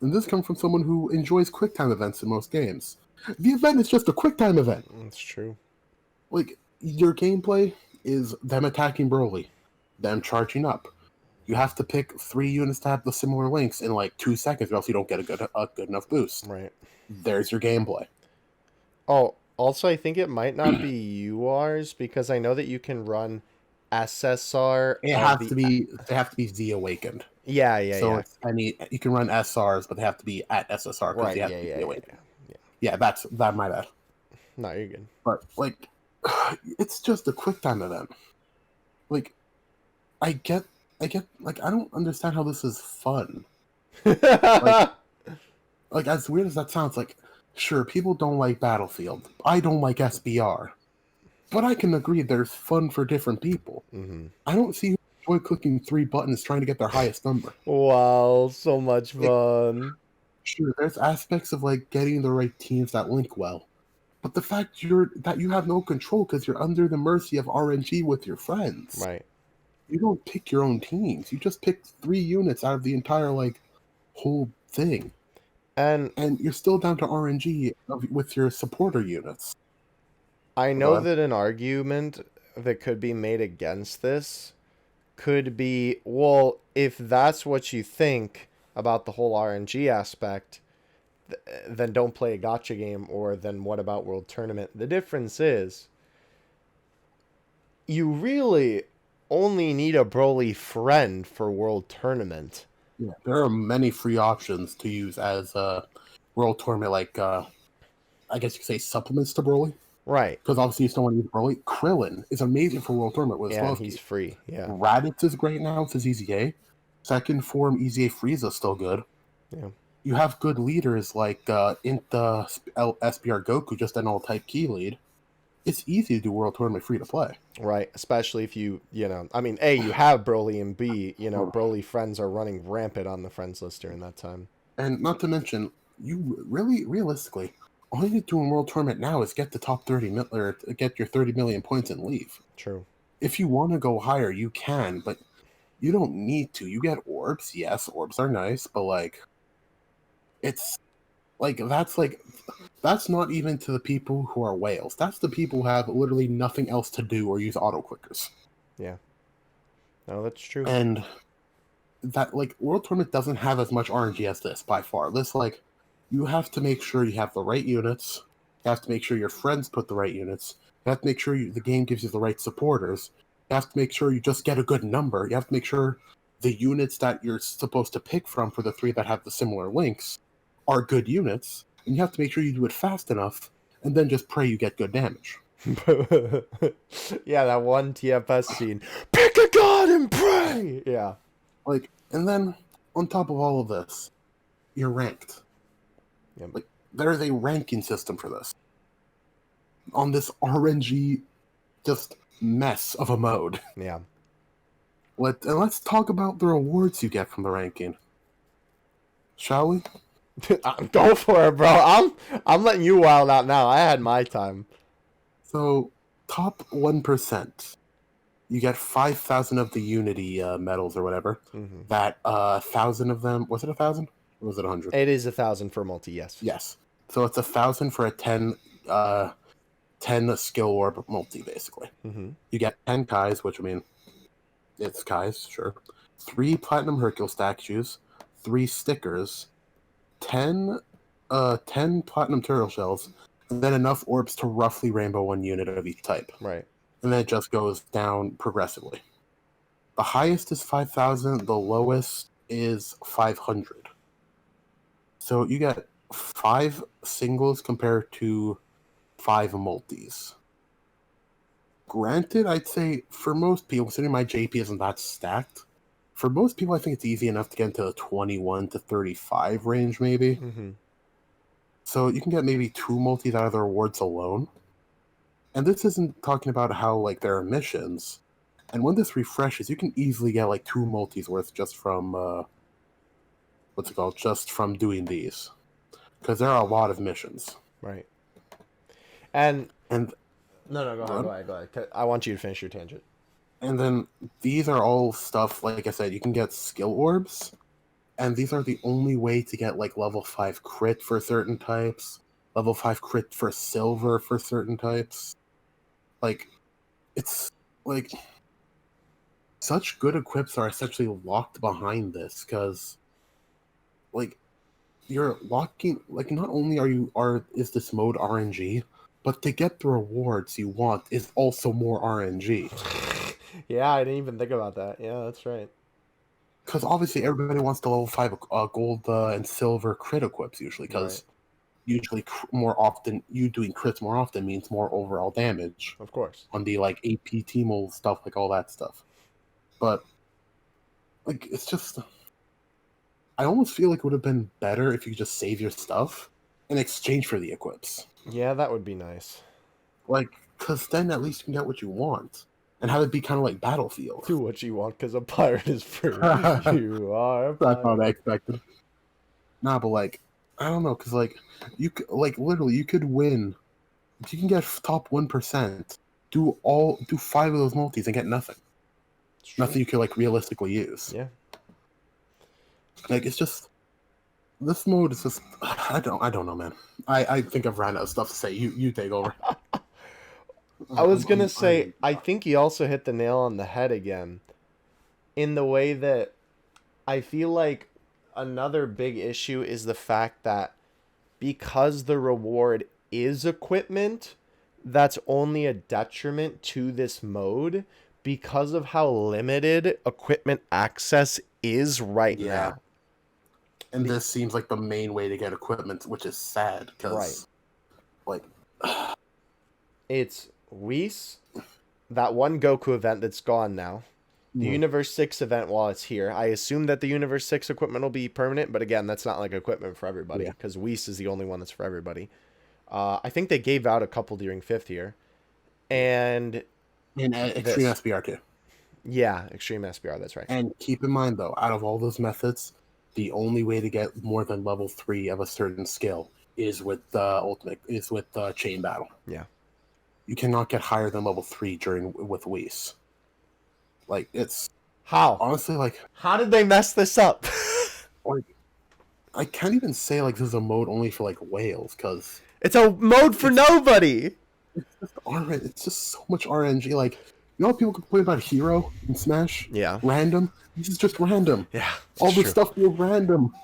[SPEAKER 2] And this comes from someone who enjoys QuickTime events in most games. The event is just a QuickTime event.
[SPEAKER 1] That's true.
[SPEAKER 2] Like, your gameplay is them attacking Broly, them charging up. You have to pick 3 units to have the similar links in like 2 seconds, or else you don't get a good enough boost.
[SPEAKER 1] Right.
[SPEAKER 2] There's your gameplay.
[SPEAKER 1] Oh, also I think it might not be URs, because I know that you can run SSR.
[SPEAKER 2] They have to be Z awakened.
[SPEAKER 1] Yeah.
[SPEAKER 2] So you can run SRs, but they have to be at SSR.
[SPEAKER 1] Right.
[SPEAKER 2] Yeah. Yeah, that's that. My bad.
[SPEAKER 1] No, you're good.
[SPEAKER 2] But like, it's just a quick time event. Like, I get, like, I don't understand how this is fun. Like, as weird as that sounds, like, sure, people don't like Battlefield. I don't like SBR. But I can agree there's fun for different people.
[SPEAKER 1] Mm-hmm.
[SPEAKER 2] I don't see who enjoy clicking 3 buttons trying to get their highest number.
[SPEAKER 1] Wow, so much fun.
[SPEAKER 2] Sure, there's aspects of, like, getting the right teams that link well. But the fact that you have no control because you're under the mercy of RNG with your friends.
[SPEAKER 1] Right.
[SPEAKER 2] You don't pick your own teams. You just pick 3 units out of the entire, like, whole thing.
[SPEAKER 1] And
[SPEAKER 2] you're still down to RNG with your supporter units.
[SPEAKER 1] I know that an argument that could be made against this could be, well, if that's what you think about the whole RNG aspect, then don't play a gacha game, or then what about World Tournament? The difference is you really only need a Broly friend for World Tournament.
[SPEAKER 2] Yeah, there are many free options to use as a World Tournament, like, I guess you could say supplements to Broly.
[SPEAKER 1] Right.
[SPEAKER 2] Because obviously you still want to use Broly. Krillin is amazing for World Tournament with
[SPEAKER 1] Yeah, and
[SPEAKER 2] Slowkey.
[SPEAKER 1] he's free. Yeah.
[SPEAKER 2] Raditz is great now with his EZA. Second form EZA Frieza is still good.
[SPEAKER 1] Yeah.
[SPEAKER 2] You have good leaders like Inta SBR Goku, just an all-type key lead. It's easy to do World Tournament free to play.
[SPEAKER 1] Right, especially if you know, I mean, A, you have Broly, and B, you know, Broly friends are running rampant on the friends list during that time.
[SPEAKER 2] And not to mention, you really, realistically, all you need to do in World Tournament now is get the top 30 or get your 30 million points and leave.
[SPEAKER 1] True.
[SPEAKER 2] If you want to go higher, you can, but you don't need to. You get orbs, yes, orbs are nice, but like, it's that's not even to the people who are whales. That's the people who have literally nothing else to do or use auto clickers.
[SPEAKER 1] Yeah. No, that's true.
[SPEAKER 2] And that, like, World Tournament doesn't have as much RNG as this by far. This, like, you have to make sure you have the right units. You have to make sure your friends put the right units. You have to make sure the game gives you the right supporters. You have to make sure you just get a good number. You have to make sure the units that you're supposed to pick from for the 3 that have the similar links are good units. And you have to make sure you do it fast enough, and then just pray you get good damage.
[SPEAKER 1] Yeah, that one TFS scene. Pick a god and pray! Yeah.
[SPEAKER 2] Like, and then, on top of all of this, you're ranked.
[SPEAKER 1] Yep.
[SPEAKER 2] Like, there is a ranking system for this. On this RNG just mess of a mode.
[SPEAKER 1] Yeah.
[SPEAKER 2] Let's talk about the rewards you get from the ranking. Shall we?
[SPEAKER 1] Go for it, bro. I'm letting you wild out now. I had my time.
[SPEAKER 2] So, top 1%. You get 5,000 of the Unity medals or whatever.
[SPEAKER 1] Mm-hmm.
[SPEAKER 2] That 1,000 of them, was it 1,000? Or was it 100?
[SPEAKER 1] It is 1,000 for multi, yes.
[SPEAKER 2] Yes. So it's 1,000 for a 10 skill orb multi, basically.
[SPEAKER 1] Mm-hmm.
[SPEAKER 2] You get 10 Kais, which, I mean, it's Kais, sure. 3 Platinum Hercule statues, 3 stickers, 10 Platinum Turtle Shells, and then enough orbs to roughly rainbow 1 unit of each type.
[SPEAKER 1] Right.
[SPEAKER 2] And then it just goes down progressively. The highest is 5,000, the lowest is 500. So you get 5 singles compared to 5 multis. Granted, I'd say for most people, considering my JP isn't that stacked, for most people I think it's easy enough to get into the 21 to 35 range, maybe.
[SPEAKER 1] Mm-hmm.
[SPEAKER 2] So you can get maybe 2 multis out of the rewards alone. And this isn't talking about how, like, there are missions. And when this refreshes, you can easily get, like, 2 multis worth just from, just from doing these. Because there are a lot of missions.
[SPEAKER 1] Right. And
[SPEAKER 2] No,
[SPEAKER 1] go ahead. I want you to finish your tangent.
[SPEAKER 2] And then these are all stuff, like I said, you can get skill orbs. And these are the only way to get, like, level 5 crit for certain types. Level 5 crit for silver for certain types. Like, it's, like, such good equips are essentially locked behind this, because, like, you're locking, like, not only is this mode RNG, but to get the rewards you want is also more RNG.
[SPEAKER 1] Yeah, I didn't even think about that. Yeah, that's right.
[SPEAKER 2] Because obviously everybody wants the level 5 gold and silver crit equips usually, because usually more often, you doing crits more often means more overall damage.
[SPEAKER 1] Of course.
[SPEAKER 2] On the like AP team stuff, like all that stuff. But like it's just, I almost feel like it would have been better if you could just save your stuff in exchange for the equips.
[SPEAKER 1] Yeah, that would be nice.
[SPEAKER 2] Like, because then at least you can get what you want. And have it be kind of like Battlefield.
[SPEAKER 1] Do what you want, because a pirate is free. You are a pirate.
[SPEAKER 2] That's what I expected. Nah, but like, I don't know, because like, you could, like, literally, you could win. If you can get top 1%, do 5 of those multis and get nothing. Nothing you could like realistically use.
[SPEAKER 1] Yeah.
[SPEAKER 2] Like, it's just, this mode is just, I don't know, man. I think I've ran out of stuff to say. You take over.
[SPEAKER 1] I was going to say, I think he also hit the nail on the head again. In the way that I feel like another big issue is the fact that because the reward is equipment, that's only a detriment to this mode because of how limited equipment access is right now.
[SPEAKER 2] And this seems like the main way to get equipment, which is sad because, like,
[SPEAKER 1] it's Whis, that one Goku event that's gone now, the Universe 6 event while it's here. I assume that the Universe 6 equipment will be permanent, but again, that's not like equipment for everybody because Whis is the only one that's for everybody. I think they gave out a couple during 5th year. And
[SPEAKER 2] Extreme SBR too.
[SPEAKER 1] Yeah, Extreme SBR, that's right.
[SPEAKER 2] And keep in mind, though, out of all those methods, the only way to get more than level 3 of a certain skill is with the chain battle.
[SPEAKER 1] Yeah.
[SPEAKER 2] You cannot get higher than level 3 with Whis. Like, it's...
[SPEAKER 1] How?
[SPEAKER 2] Honestly, like...
[SPEAKER 1] How did they mess this up?
[SPEAKER 2] Like, I can't even say, like, this is a mode only for, like, whales, because...
[SPEAKER 1] It's a mode for nobody!
[SPEAKER 2] It's just so much RNG. Like, you know how people complain about Hero in Smash?
[SPEAKER 1] Yeah.
[SPEAKER 2] Random? This is just random.
[SPEAKER 1] Yeah.
[SPEAKER 2] All this stuff is random.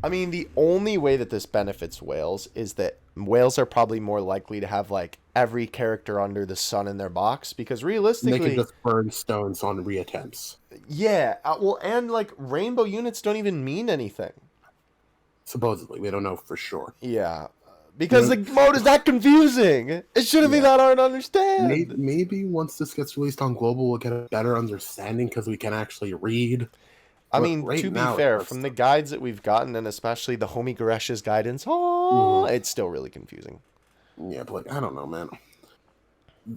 [SPEAKER 1] I mean, the only way that this benefits whales is that whales are probably more likely to have, like, every character under the sun in their box, because realistically...
[SPEAKER 2] They can just burn stones on reattempts.
[SPEAKER 1] Yeah, well, and, like, rainbow units don't even mean anything.
[SPEAKER 2] Supposedly. We don't know for sure.
[SPEAKER 1] Yeah. Because the mode is that confusing. It shouldn't be that hard to understand.
[SPEAKER 2] Maybe once this gets released on global, we'll get a better understanding because we can actually read.
[SPEAKER 1] I mean, to be fair, from the guides that we've gotten, and especially the Homie Garesh's guidance, it's still really confusing.
[SPEAKER 2] Yeah, but like, I don't know, man.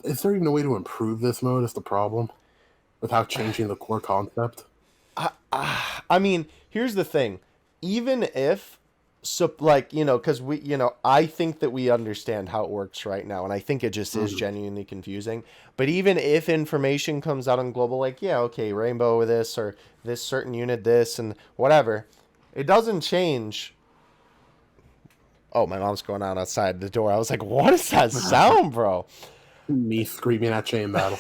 [SPEAKER 2] Is there even a way to improve this mode? Is the problem without changing the core concept?
[SPEAKER 1] I mean, here's the thing. Even if, so, like, you know, because we, you know, I think that we understand how it works right now, and I think it just is genuinely confusing. But even if information comes out on global, like, yeah, okay, rainbow this, or this certain unit this, and whatever, it doesn't change. Oh, my mom's going out outside the door. I was like, what is that sound, bro?
[SPEAKER 2] Me screaming at chain battle.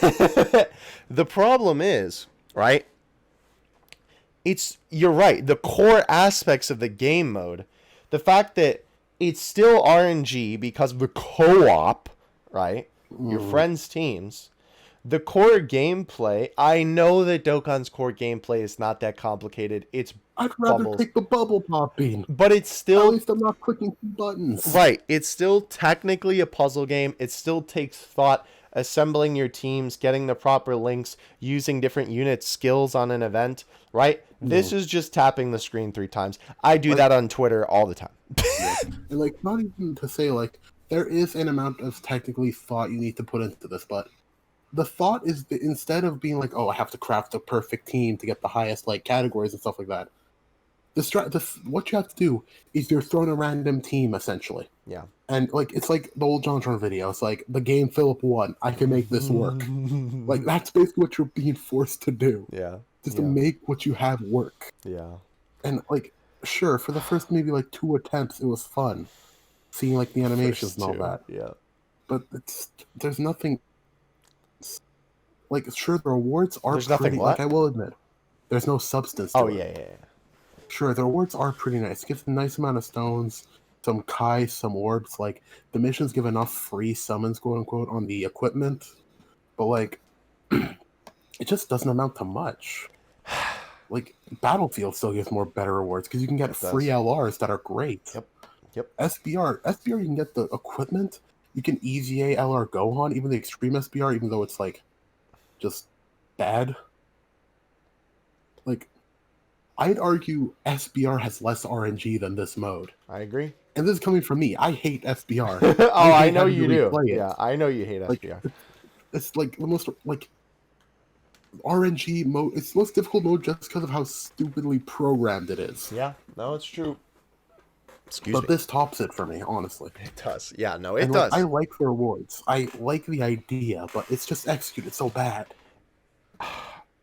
[SPEAKER 1] The problem is, right? You're right. The core aspects of the game mode, the fact that it's still RNG because of the co-op, right? Your friends' teams. The core gameplay, I know that Dokkan's core gameplay is not that complicated. It's
[SPEAKER 2] I'd rather
[SPEAKER 1] bubbles.
[SPEAKER 2] take the bubble popping.
[SPEAKER 1] But it's still...
[SPEAKER 2] At least I'm not clicking buttons.
[SPEAKER 1] Right. It's still technically a puzzle game. It still takes thought, assembling your teams, getting the proper links, using different unit skills on an event, right? This is just tapping the screen 3 times. I do that on Twitter all the time.
[SPEAKER 2] And like, not even to say, like, there is an amount of technically thought you need to put into this, but the thought is that instead of being like, oh, I have to craft the perfect team to get the highest like categories and stuff like that, what you have to do is you're throwing a random team essentially.
[SPEAKER 1] Yeah.
[SPEAKER 2] And like it's like the old JonTron video. It's like the game Philip won. I can make this work. Like that's basically what you're being forced to do.
[SPEAKER 1] Yeah.
[SPEAKER 2] Just to make what you have work.
[SPEAKER 1] Yeah.
[SPEAKER 2] And like, sure, for the first maybe like 2 attempts, it was fun, seeing like the animations and all that.
[SPEAKER 1] Yeah.
[SPEAKER 2] But there's nothing. Like, sure, the rewards are
[SPEAKER 1] There's
[SPEAKER 2] pretty.
[SPEAKER 1] nothing what?
[SPEAKER 2] Like, I will admit, there's no substance. To it.
[SPEAKER 1] Yeah.
[SPEAKER 2] Sure, the rewards are pretty nice. It gives a nice amount of stones, some Kai, some orbs. Like, the missions give enough free summons, quote unquote, on the equipment. But, like, it just doesn't amount to much. Like, Battlefield still gives more better rewards because you can get free LRs that are great.
[SPEAKER 1] Yep. Yep.
[SPEAKER 2] SBR, you can get the equipment. You can EZA LR Gohan, even the Extreme SBR, even though it's like just bad. Like, I'd argue SBR has less RNG than this mode.
[SPEAKER 1] I agree.
[SPEAKER 2] And this is coming from me. I hate SBR.
[SPEAKER 1] I know you do.
[SPEAKER 2] Replay it.
[SPEAKER 1] Yeah, I know you hate SBR.
[SPEAKER 2] It's like the most like RNG mode. It's the most difficult mode just because of how stupidly programmed it is.
[SPEAKER 1] Yeah, no, it's true.
[SPEAKER 2] But this tops it for me, honestly.
[SPEAKER 1] It does. Yeah, no, it does.
[SPEAKER 2] I like the rewards. I like the idea, but it's just executed so bad.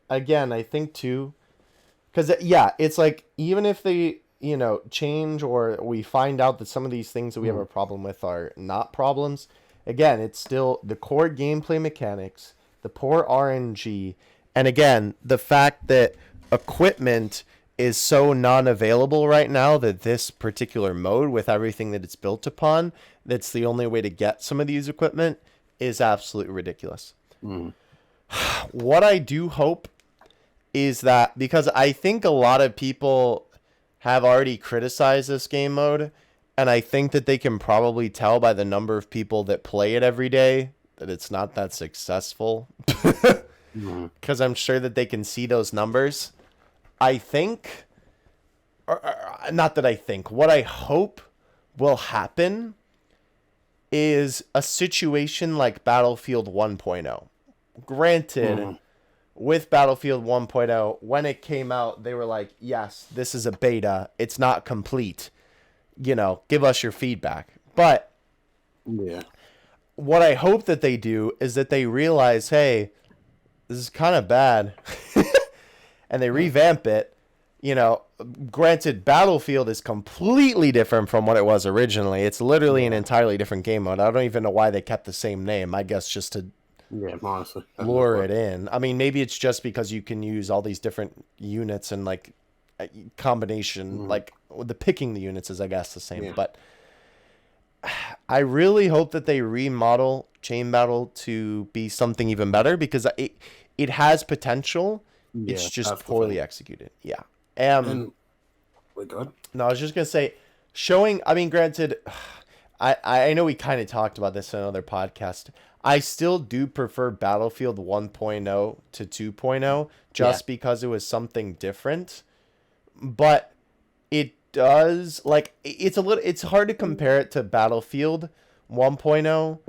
[SPEAKER 1] Again, I think too, because it's like even if they change or we find out that some of these things that we have a problem with are not problems. Again, it's still the core gameplay mechanics, the poor RNG, and again the fact that equipment is so non-available right now that this particular mode, with everything that it's built upon, that's the only way to get some of these equipment, is absolutely ridiculous. What I do hope is that, because I think a lot of people have already criticized this game mode, and I think that they can probably tell by the number of people that play it every day that it's not that successful. Because I'm sure that they can see those numbers. I think, or not that I think, what I hope will happen is a situation like Battlefield 1.0. Granted, with Battlefield 1.0, when it came out, they were like, yes, this is a beta. It's not complete. Give us your feedback. But what I hope that they do is that they realize, hey, this is kind of bad. And they revamp it. Granted, Battlefield is completely different from what it was originally. It's literally an entirely different game mode. I don't even know why they kept the same name. I guess just to
[SPEAKER 2] honestly,
[SPEAKER 1] lure it in. I mean, maybe it's just because you can use all these different units and like combination, like the picking the units is, I guess, the same. But I really hope that they remodel Chain Battle to be something even better, because it has potential. It's just poorly executed. Yeah.
[SPEAKER 2] Wait, go ahead.
[SPEAKER 1] No, I was just gonna say, showing. I mean, granted, I know we kind of talked about this in another podcast. I still do prefer Battlefield 1.0 to 2.0 just because it was something different. But it does, like, it's hard to compare it to Battlefield 1.0,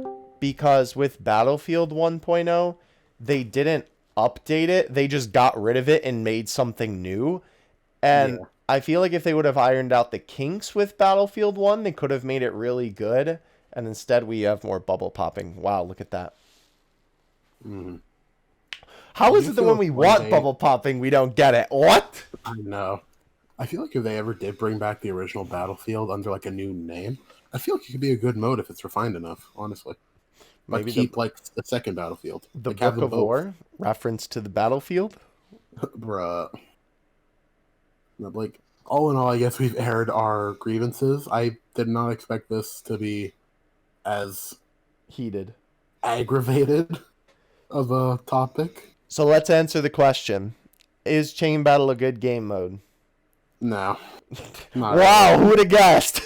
[SPEAKER 1] because with Battlefield 1.0, they didn't update it. They just got rid of it and made something new. And I feel like if they would have ironed out the kinks with Battlefield 1, they could have made it really good. And instead we have more bubble popping. Wow, look at that. How is it that when we want bubble popping, we don't get it? What?
[SPEAKER 2] I know. I feel like if they ever did bring back the original Battlefield under like a new name, I feel like it could be a good mode if it's refined enough, honestly. But maybe keep like the second Battlefield.
[SPEAKER 1] The Book of War reference to the Battlefield?
[SPEAKER 2] Bruh. Like, all in all, I guess we've aired our grievances. I did not expect this to be as
[SPEAKER 1] heated,
[SPEAKER 2] aggravated of a topic.
[SPEAKER 1] So let's answer the question. Is Chain Battle a good game mode?
[SPEAKER 2] No.
[SPEAKER 1] Wow, who would have guessed?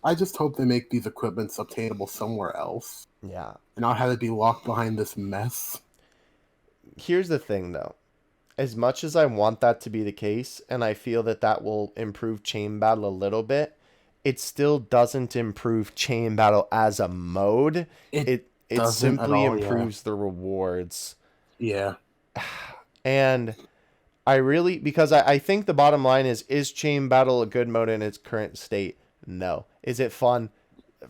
[SPEAKER 2] I just hope they make these equipments obtainable somewhere else.
[SPEAKER 1] Yeah.
[SPEAKER 2] And not have it be locked behind this mess.
[SPEAKER 1] Here's the thing, though. As much as I want that to be the case, and I feel that that will improve Chain Battle a little bit, it still doesn't improve Chain Battle as a mode. It simply improves the rewards.
[SPEAKER 2] Yeah.
[SPEAKER 1] And I really, because I think the bottom line is Chain Battle a good mode in its current state? No. Is it fun?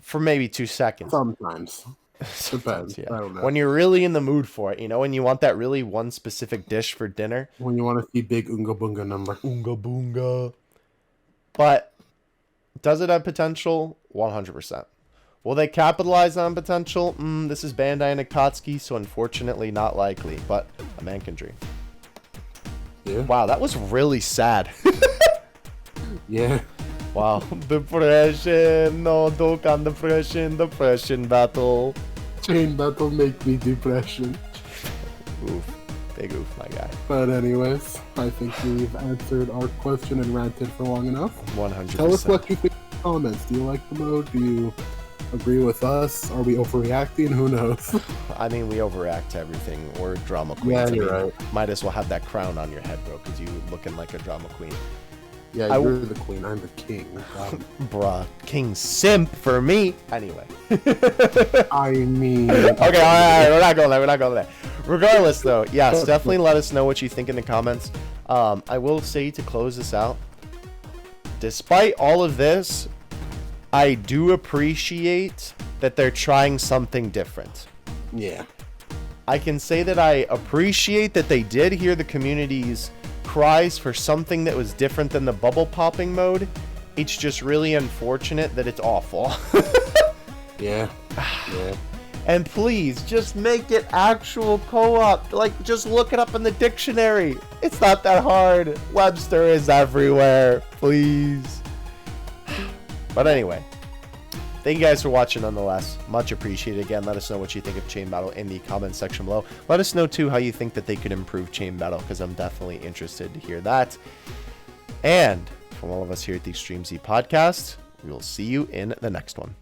[SPEAKER 1] For maybe 2 seconds.
[SPEAKER 2] Sometimes.
[SPEAKER 1] Sometimes, yeah. When you're really in the mood for it, when you want that really one specific dish for dinner.
[SPEAKER 2] When you want to see big Oonga Boonga number.
[SPEAKER 1] Oonga Boonga. But does it have potential? 100%. Will they capitalize on potential? This is Bandai Nakatsuki, so unfortunately not likely, but a man can dream.
[SPEAKER 2] Yeah.
[SPEAKER 1] Wow, that was really sad.
[SPEAKER 2] Yeah.
[SPEAKER 1] Wow. Depression. No, Dokkan depression battle.
[SPEAKER 2] Chain Battle make me depression.
[SPEAKER 1] Oof. Big oof, my guy.
[SPEAKER 2] But anyways, I think we've answered our question and ranted for long enough.
[SPEAKER 1] 100%.
[SPEAKER 2] Tell us what you think in the comments. Do you like the mode? Do you agree with us? Are we overreacting? Who knows?
[SPEAKER 1] I mean, we overreact to everything. We're drama queens.
[SPEAKER 2] Yeah,
[SPEAKER 1] I
[SPEAKER 2] you're
[SPEAKER 1] mean,
[SPEAKER 2] right.
[SPEAKER 1] Might as well have that crown on your head, bro, because you looking like a drama queen.
[SPEAKER 2] Yeah, you're the queen. I'm the king.
[SPEAKER 1] Bruh, king simp for me. Anyway.
[SPEAKER 2] I mean...
[SPEAKER 1] Okay, all right, we're not going there. Regardless, though, yes, definitely let us know what you think in the comments. I will say to close this out, despite all of this, I do appreciate that they're trying something different.
[SPEAKER 2] Yeah.
[SPEAKER 1] I can say that I appreciate that they did hear the community's cries for something that was different than the bubble popping mode. It's just really unfortunate that it's awful.
[SPEAKER 2] Yeah. Yeah.
[SPEAKER 1] And please, just make it actual co-op. Like, just look it up in the dictionary. It's not that hard. Webster is everywhere. Please. But anyway, thank you guys for watching nonetheless. Much appreciated. Again, let us know what you think of Chain Battle in the comments section below. Let us know, too, how you think that they could improve Chain Battle, because I'm definitely interested to hear that. And from all of us here at the Extreme Z Podcast, we will see you in the next one.